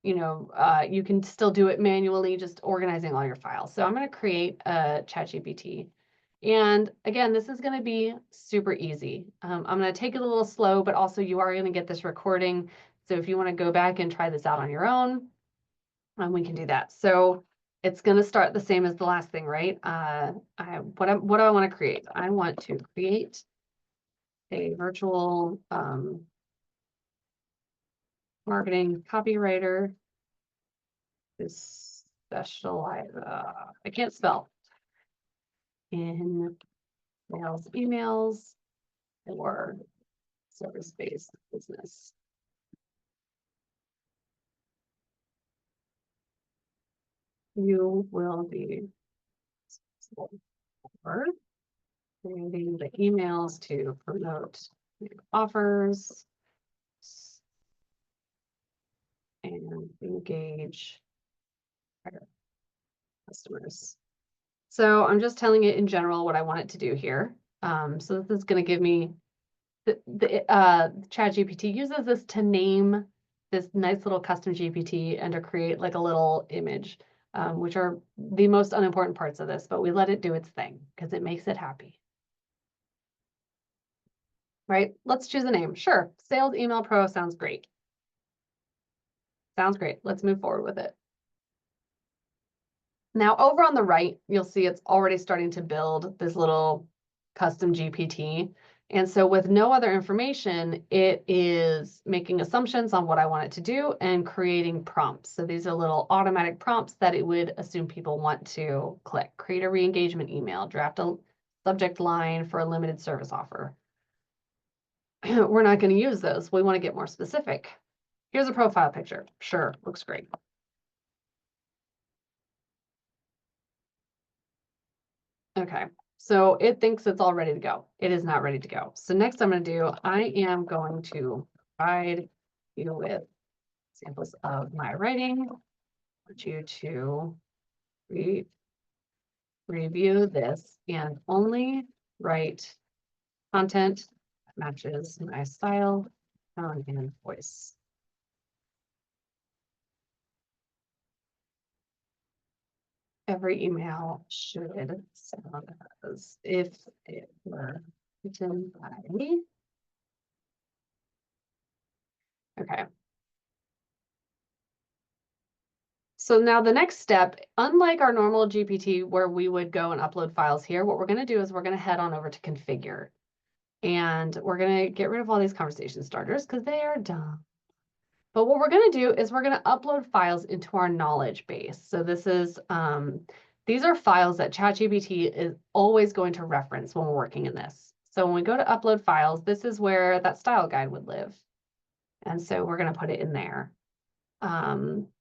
you can still do it manually, just organizing all your files. So I'm going to create a ChatGPT. And again, this is going to be super easy. I'm going to take it a little slow, but also you are going to get this recording. So if you want to go back and try this out on your own, we can do that. So it's going to start the same as the last thing, right? What do I want to create? I want to create a virtual marketing copywriter. This specialized, I can't spell. In sales emails or service-based business. You will be for creating the emails to promote your offers and engage our customers. So I'm just telling it in general what I want it to do here. So this is going to give me the ChatGPT uses this to name this nice little custom GPT and to create like a little image, which are the most unimportant parts of this, but we let it do its thing because it makes it happy. Right? Let's choose a name. Sure. Sales Email Pro sounds great. Sounds great. Let's move forward with it. Now over on the right, you'll see it's already starting to build this little custom GPT. And so with no other information, it is making assumptions on what I want it to do and creating prompts. So these are little automatic prompts that it would assume people want to click. Create a re-engagement email, draft a subject line for a limited service offer. We're not going to use those. We want to get more specific. Here's a profile picture. Sure, looks great. Okay, so it thinks it's all ready to go. It is not ready to go. So next I'm going to do, I am going to provide you with examples of my writing. I want you to review this and only write content that matches my style, tone, and voice. Every email should sound as if it were written by me. Okay. So now the next step, unlike our normal GPT where we would go and upload files here, what we're going to do is we're going to head on over to configure. And we're going to get rid of all these conversation starters because they are dumb. But what we're going to do is we're going to upload files into our knowledge base. So this is, these are files that ChatGPT is always going to reference when we're working in this. So when we go to upload files, this is where that style guide would live. And so we're going to put it in there. Let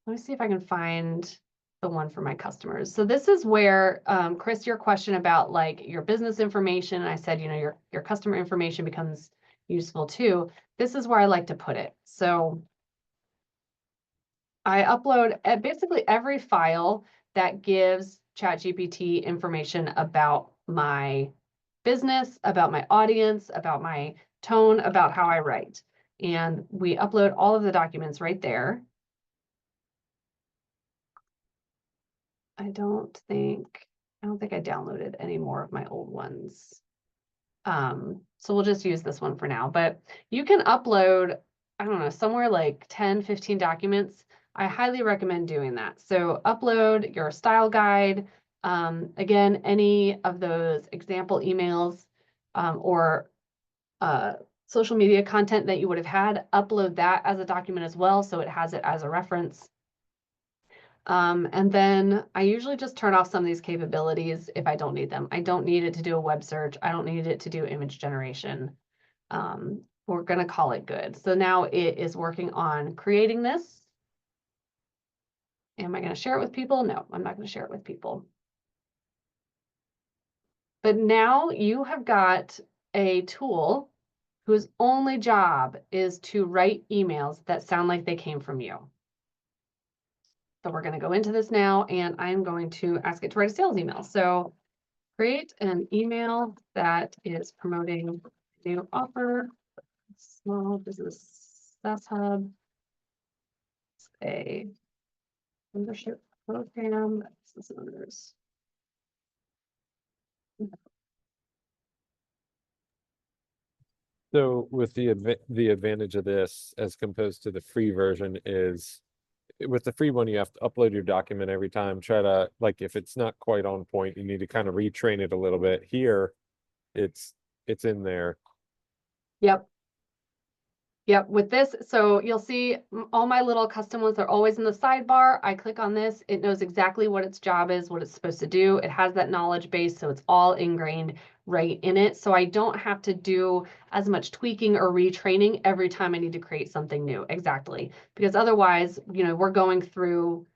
me see if I can find the one for my customers. So this is where, Chris, your question about like your business information, I said, you know, your customer information becomes useful too. This is where I like to put it. So I upload basically every file that gives ChatGPT information about my business, about my audience, about my tone, about how I write. And we upload all of the documents right there. I don't think I downloaded any more of my old ones. So we'll just use this one for now, but you can upload, I don't know, somewhere like 10, 15 documents. I highly recommend doing that. So upload your style guide. Again, any of those example emails or social media content that you would have had, upload that as a document as well. So it has it as a reference. And then I usually just turn off some of these capabilities if I don't need them. I don't need it to do a web search. I don't need it to do image generation. We're going to call it good. So now it is working on creating this. Am I going to share it with people? No, I'm not going to share it with people. But now you have got a tool whose only job is to write emails that sound like they came from you. So we're going to go into this now, and I'm going to ask it to write a sales email. So create an email that is promoting a new offer, small business SaaS hub, a membership program, business owners. So with the advantage of this as composed to the free version is with the free one, you have to upload your document every time. Try to, like, if it's not quite on point, you need to kind of retrain it a little bit. Here, it's in there. Yep. Yep, with this, so you'll see all my little custom ones are always in the sidebar. I click on this, it knows exactly what its job is, what it's supposed to do. It has that knowledge base, so it's all ingrained right in it. So I don't have to do as much tweaking or retraining every time I need to create something new. Exactly, because otherwise, you know, we're going through,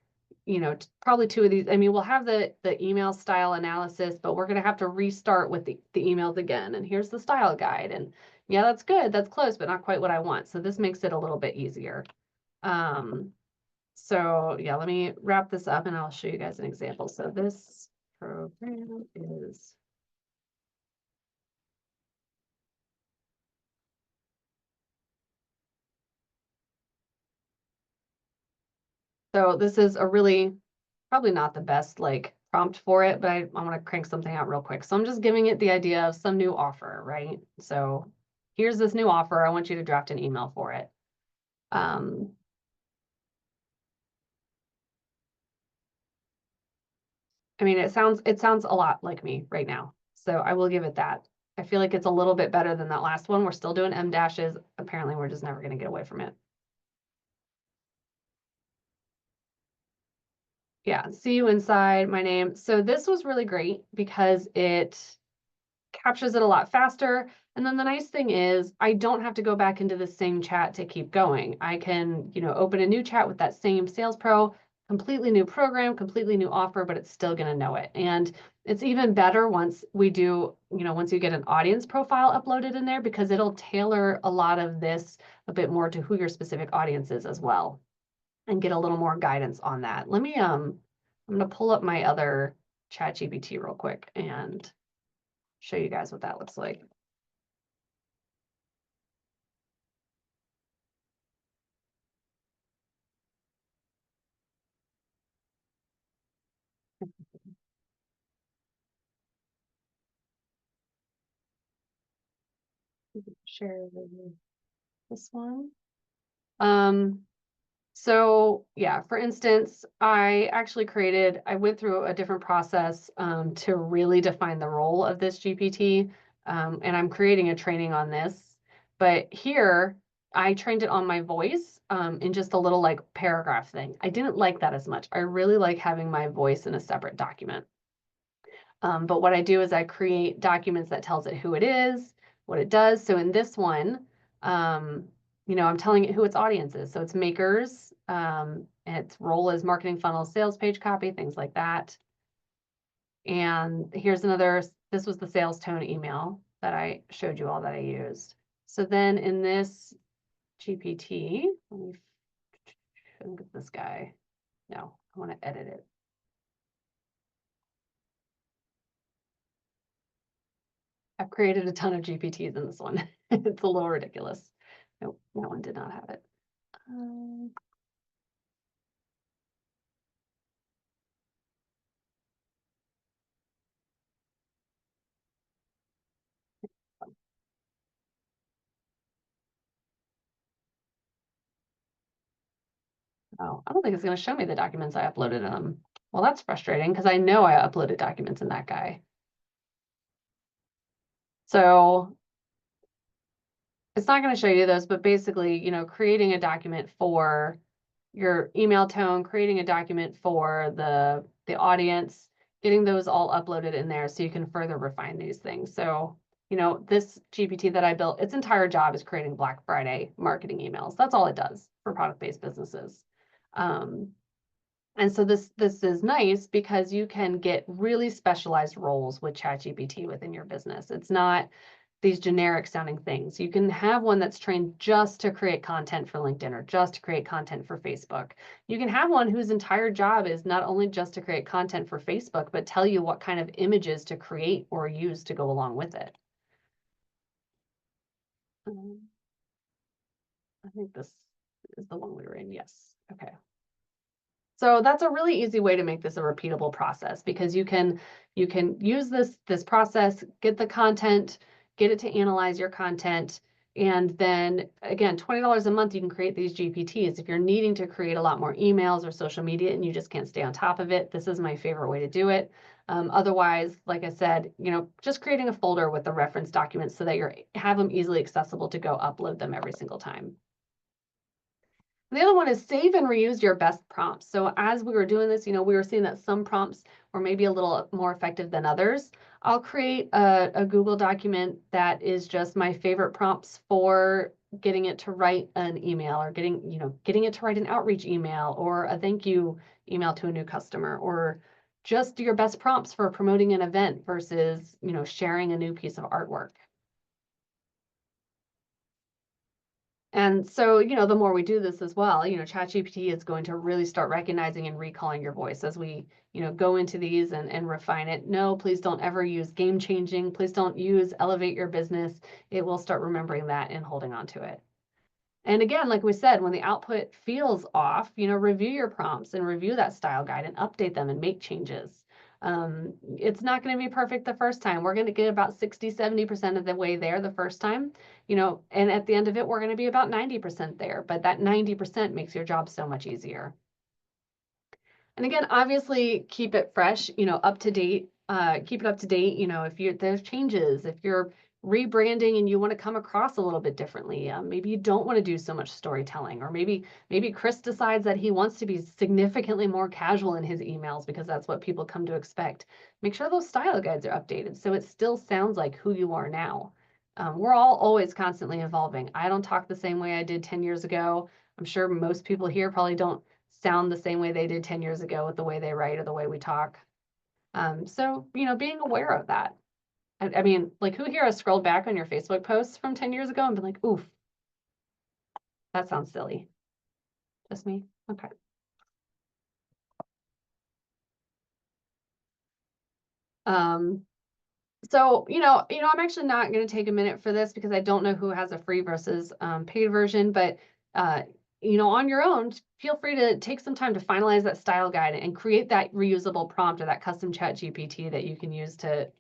you know, probably two of these. I mean, we'll have the email style analysis, but we're going to have to restart with the emails again. And here's the style guide. And yeah, that's good. That's close, but not quite what I want. So this makes it a little bit easier. So yeah, let me wrap this up and I'll show you guys an example. So this program is this is a really, probably not the best like prompt for it, but I want to crank something out real quick. So I'm just giving it the idea of some new offer, right? So here's this new offer. I want you to draft an email for it. I mean, it sounds a lot like me right now. So I will give it that. I feel like it's a little bit better than that last one. We're still doing M dashes. Apparently, we're just never going to get away from it. Yeah, see you inside, my name. So this was really great because it captures it a lot faster. And then the nice thing is I don't have to go back into the same chat to keep going. I can, open a new chat with that same Sales Pro, completely new program, completely new offer, but it's still going to know it. And it's even better once we do, once you get an audience profile uploaded in there, because it'll tailor a lot of this a bit more to who your specific audience is as well, and get a little more guidance on that. Let me, I'm going to pull up my other ChatGPT real quick and show you guys what that looks like. Share this one. So yeah, for instance, I went through a different process to really define the role of this GPT. And I'm creating a training on this, but here I trained it on my voice in just a little like paragraph thing. I didn't like that as much. I really like having my voice in a separate document. But what I do is I create documents that tells it who it is, what it does. So in this one, I'm telling it who its audience is. So it's makers, and its role is marketing funnels, sales page copy, things like that. And here's another, this was the sales tone email that I showed you all that I used. So then in this GPT, let me look at this guy. No, I want to edit it. I've created a ton of GPTs in this one. It's a little ridiculous. Nope, that one did not have it. Oh, I don't think it's going to show me the documents I uploaded in them. Well, that's frustrating because I know I uploaded documents in that guy. So it's not going to show you those, but basically, creating a document for your email tone, creating a document for the audience, getting those all uploaded in there so you can further refine these things. So, this GPT that I built, its entire job is creating Black Friday marketing emails. That's all it does for product-based businesses. And so this is nice because you can get really specialized roles with ChatGPT within your business. It's not these generic sounding things. You can have one that's trained just to create content for LinkedIn or just to create content for Facebook. You can have one whose entire job is not only just to create content for Facebook, but tell you what kind of images to create or use to go along with it. I think this is the one we were in. Yes. Okay. So that's a really easy way to make this a repeatable process, because you can use this process, get the content, get it to analyze your content, and then again, $20 a month, you can create these GPTs. If you're needing to create a lot more emails or social media and you just can't stay on top of it, this is my favorite way to do it. Otherwise, like I said, just creating a folder with the reference documents so that you have them easily accessible to go upload them every single time. The other one is save and reuse your best prompts. So as we were doing this, we were seeing that some prompts were maybe a little more effective than others. I'll create a Google document that is just my favorite prompts for getting it to write an email, or getting it to write an outreach email or a thank you email to a new customer, or just your best prompts for promoting an event versus, sharing a new piece of artwork. And so, the more we do this as well, ChatGPT is going to really start recognizing and recalling your voice as we, go into these and refine it. No, please don't ever use game changing. Please don't use elevate your business. It will start remembering that and holding on to it. And again, like we said, when the output feels off, review your prompts and review that style guide and update them and make changes. It's not going to be perfect the first time. We're going to get about 60-70% of the way there the first time, and at the end of it, we're going to be about 90% there. But that 90% makes your job so much easier. And again, obviously keep it fresh, up to date keep it up to date. You know, if there's changes, if you're rebranding and you want to come across a little bit differently, maybe you don't want to do so much storytelling, or maybe Chris decides that he wants to be significantly more casual in his emails because that's what people come to expect. Make sure those style guides are updated so it still sounds like who you are now. We're all always constantly evolving. I don't talk the same way I did 10 years ago. I'm sure most people here probably don't sound the same way they did 10 years ago with the way they write or the way we talk. So, you know, being aware of that. I mean, like, who here has scrolled back on your Facebook posts from 10 years ago and been like, oof, that sounds silly? Just me? Okay. So, I'm actually not going to take a minute for this because I don't know who has a free versus paid version, but, on your own, feel free to take some time to finalize that style guide and create that reusable prompt or that custom chat GPT that you can use to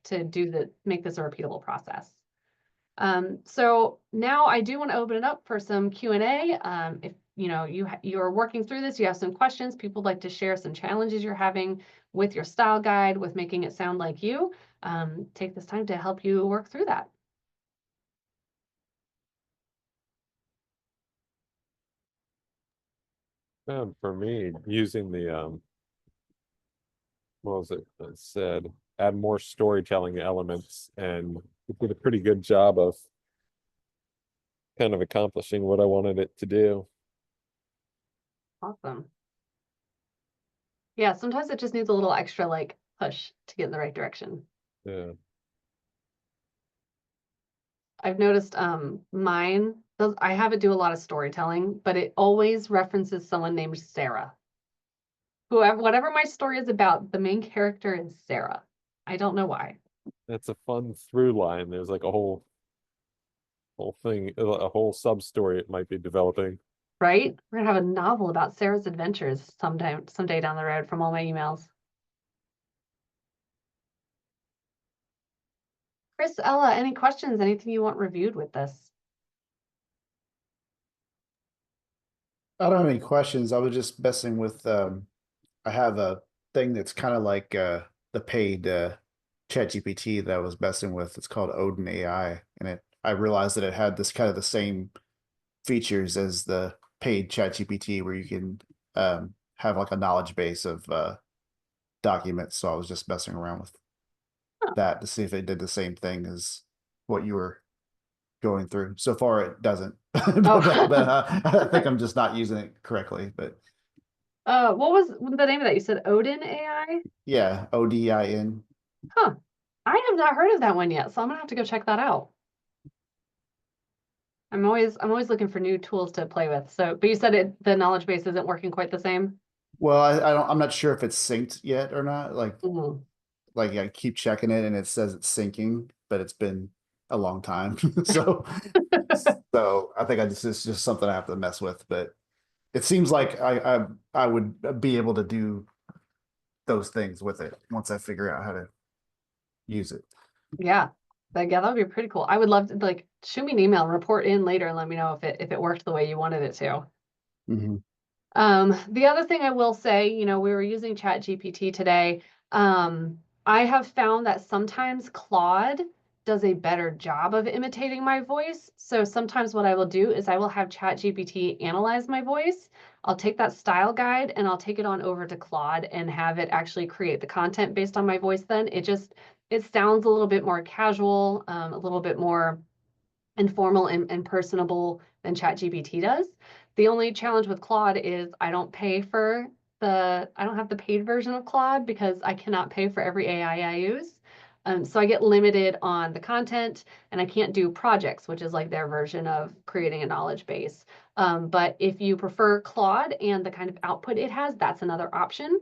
make this a repeatable process. So now I do want to open it up for some Q&A. If you're working through this, you have some questions, people would like to share some challenges you're having with your style guide, with making it sound like you, take this time to help you work through that. For me, using the what was it that said, add more storytelling elements, and it did a pretty good job of kind of accomplishing what I wanted it to do. Awesome. Yeah, sometimes it just needs a little extra like push to get in the right direction. Yeah. I've noticed mine does, I have it do a lot of storytelling, but it always references someone named Sarah. Whatever my story is about, the main character is Sarah. I don't know why. That's a fun through line. There's like a whole thing, a whole sub story it might be developing. Right? We're gonna have a novel about Sarah's adventures someday down the road from all my emails. Chris, Ella, any questions? Anything you want reviewed with this? I don't have any questions. I was just messing with, I have a thing that's kind of like the paid ChatGPT that I was messing with. It's called Odin AI, and I realized that it had this kind of the same features as the paid ChatGPT, where you can have like a knowledge base of documents. So I was just messing around with that to see if it did the same thing as what you were going through. So far, it doesn't. but I think I'm just not using it correctly. But What was the name of that? You said Odin AI? yeah, ODIN. Huh. I have not heard of that one yet, so I'm gonna have to go check that out. I'm always looking for new tools to play with. So, but you said the knowledge base isn't working quite the same. Well, I'm not sure if it's synced yet or not. Like I keep checking it and it says it's syncing, but it's been a long time. so I think it's just something I have to mess with. But it seems like I would be able to do those things with it once I figure out how to use it. Yeah. Yeah, that would be pretty cool. I would love to like shoot me an email, report in later, and let me know if it worked the way you wanted it to. The other thing I will say, we were using ChatGPT today. I have found that sometimes Claude does a better job of imitating my voice. So sometimes what I will do is I will have ChatGPT analyze my voice. I'll take that style guide and I'll take it on over to Claude and have it actually create the content based on my voice. Then it sounds a little bit more casual, a little bit more informal and personable than ChatGPT does. The only challenge with Claude is I don't have the paid version of Claude because I cannot pay for every AI I use. So I get limited on the content and I can't do projects, which is like their version of creating a knowledge base. But if you prefer Claude and the kind of output it has, that's another option.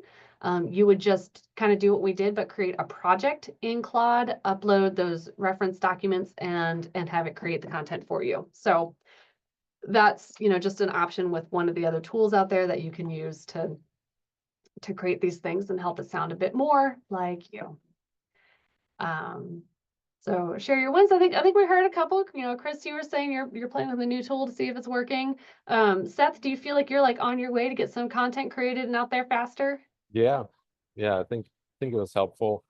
You would just kind of do what we did, but create a project in Claude, upload those reference documents and have it create the content for you. So that's, just an option with one of the other tools out there that you can use to create these things and help it sound a bit more like you. So share your wins. I think we heard a couple. Chris, you were saying you're playing with a new tool to see if it's working. Seth, do you feel like you're like on your way to get some content created and out there faster? Yeah, I think it was helpful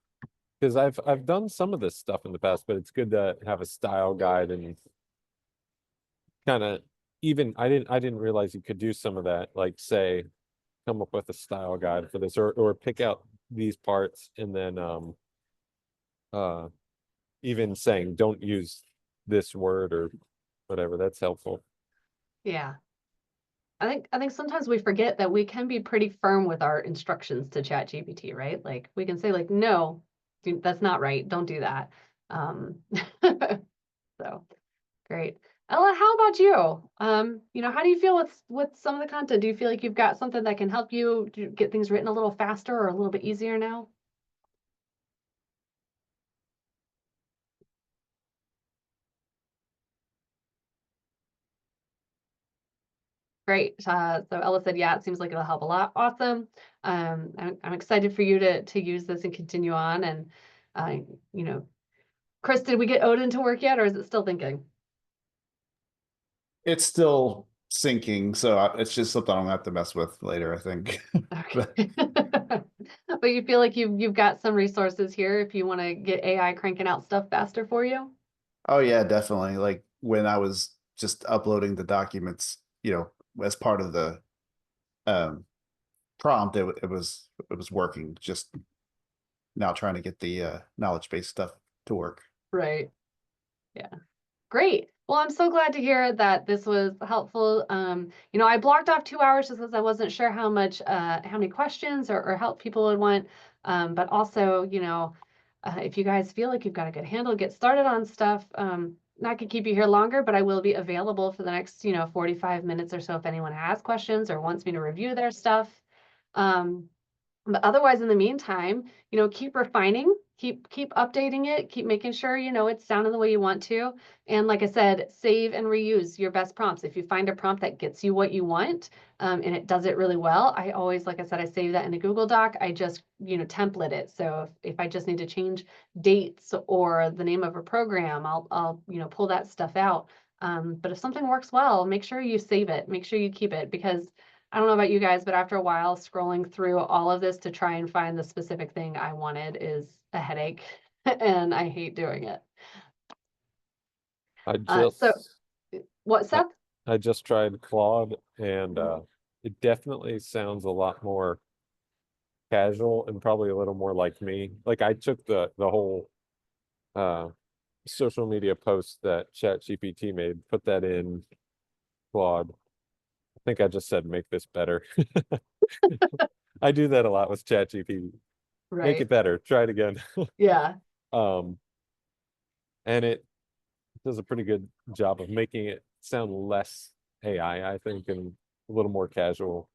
Because I've done some of this stuff in the past, but it's good to have a style guide and kind of even I didn't realize you could do some of that, like say come up with a style guide for this or pick out these parts and then uh even saying don't use this word or whatever. That's helpful. Yeah. I think sometimes we forget that we can be pretty firm with our instructions to ChatGPT, right? Like we can say like, no, that's not right. Don't do that. So great. Ella, how about you? How do you feel with some of the content? Do you feel like you've got something that can help you get things written a little faster or a little bit easier now? Great. So Ella said, yeah, it seems like it'll help a lot. Awesome. I'm excited for you to use this and continue on. And, you know, Chris, did we get Odin to work yet, or is it still thinking? It's still syncing, so it's just something I'm gonna have to mess with later, I think. Okay. But you feel like you've got some resources here if you want to get AI cranking out stuff faster for you? Oh yeah, definitely. Like when I was just uploading the documents, as part of the um prompt, it was working. Just now trying to get the knowledge base stuff to work. Right. Yeah. Great. Well, I'm so glad to hear that this was helpful. I blocked off 2 hours just because I wasn't sure how many questions or help people would want. But also, if you guys feel like you've got a good handle, get started on stuff. Not gonna keep you here longer, but I will be available for the next, 45 minutes or so if anyone has questions or wants me to review their stuff. But otherwise, in the meantime, keep refining, keep updating it, keep making sure, it's sounding the way you want to. And like I said, save and reuse your best prompts. If you find a prompt that gets you what you want, and it does it really well, I always, like I said, I save that in a Google Doc. I just, template it. So if I just need to change dates or the name of a program, I'll pull that stuff out. But if something works well, make sure you save it, make sure you keep it, because I don't know about you guys, but after a while scrolling through all of this to try and find the specific thing I wanted is a headache and I hate doing it. I So just what, Seth? I just tried Claude and it definitely sounds a lot more casual and probably a little more like me. Like I took the whole social media post that ChatGPT made, put that in Claude. I think I just said make this better. I do that a lot with ChatGPT. Make Right. it better. Try it again. Yeah. Um, and it does a pretty good job of making it sound less AI, I think, and a little more casual.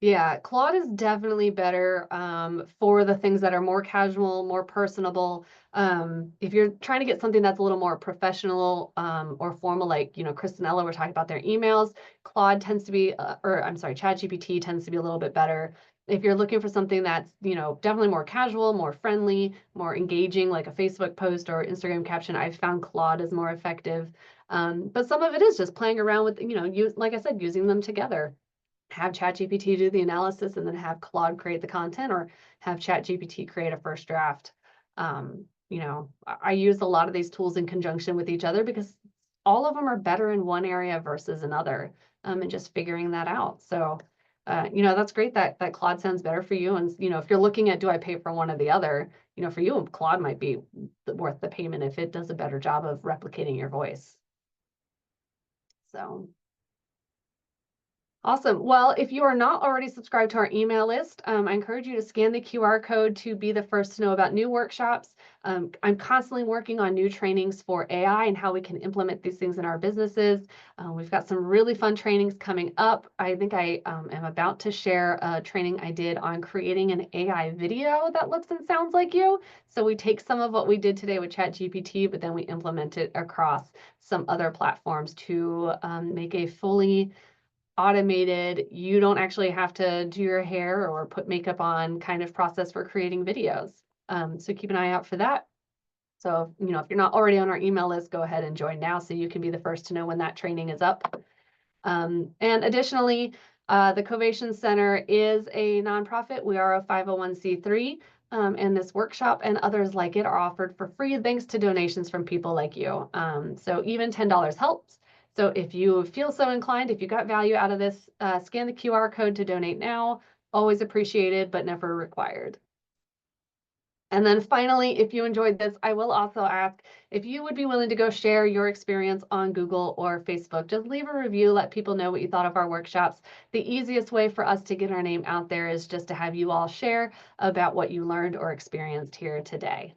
Yeah, Claude is definitely better for the things that are more casual, more personable. If you're trying to get something that's a little more professional or formal, like Chris and Ella were talking about their emails, Claude tends to be, ChatGPT tends to be a little bit better. If you're looking for something that's definitely more casual, more friendly, more engaging, like a Facebook post or Instagram caption, I've found Claude is more effective. But some of it is just playing around with like I said, using them together. Have ChatGPT do the analysis and then have Claude create the content, or have ChatGPT create a first draft. I use a lot of these tools in conjunction with each other because all of them are better in one area versus another, and just figuring that out. So, that's great that Claude sounds better for you. And, if you're looking at, do I pay for one or the other, for you, Claude might be worth the payment if it does a better job of replicating your voice. So. Awesome. Well, if you are not already subscribed to our email list, I encourage you to scan the QR code to be the first to know about new workshops. I'm constantly working on new trainings for AI and how we can implement these things in our businesses. We've got some really fun trainings coming up. I think I am about to share a training I did on creating an AI video that looks and sounds like you. So we take some of what we did today with ChatGPT, but then we implement it across some other platforms to make a fully automated, you don't actually have to do your hair or put makeup on kind of process for creating videos. So keep an eye out for that. So, if you're not already on our email list, go ahead and join now so you can be the first to know when that training is up. And additionally, the Covation Center is a nonprofit. We are a 501c3. and this workshop and others like it are offered for free thanks to donations from people like you. So even $10 helps. So if you feel so inclined, if you got value out of this, scan the QR code to donate now. Always appreciated, but never required. And then finally, if you enjoyed this, I will also ask if you would be willing to go share your experience on Google or Facebook. Just leave a review, let people know what you thought of our workshops. The easiest way for us to get our name out there is just to have you all share about what you learned or experienced here today.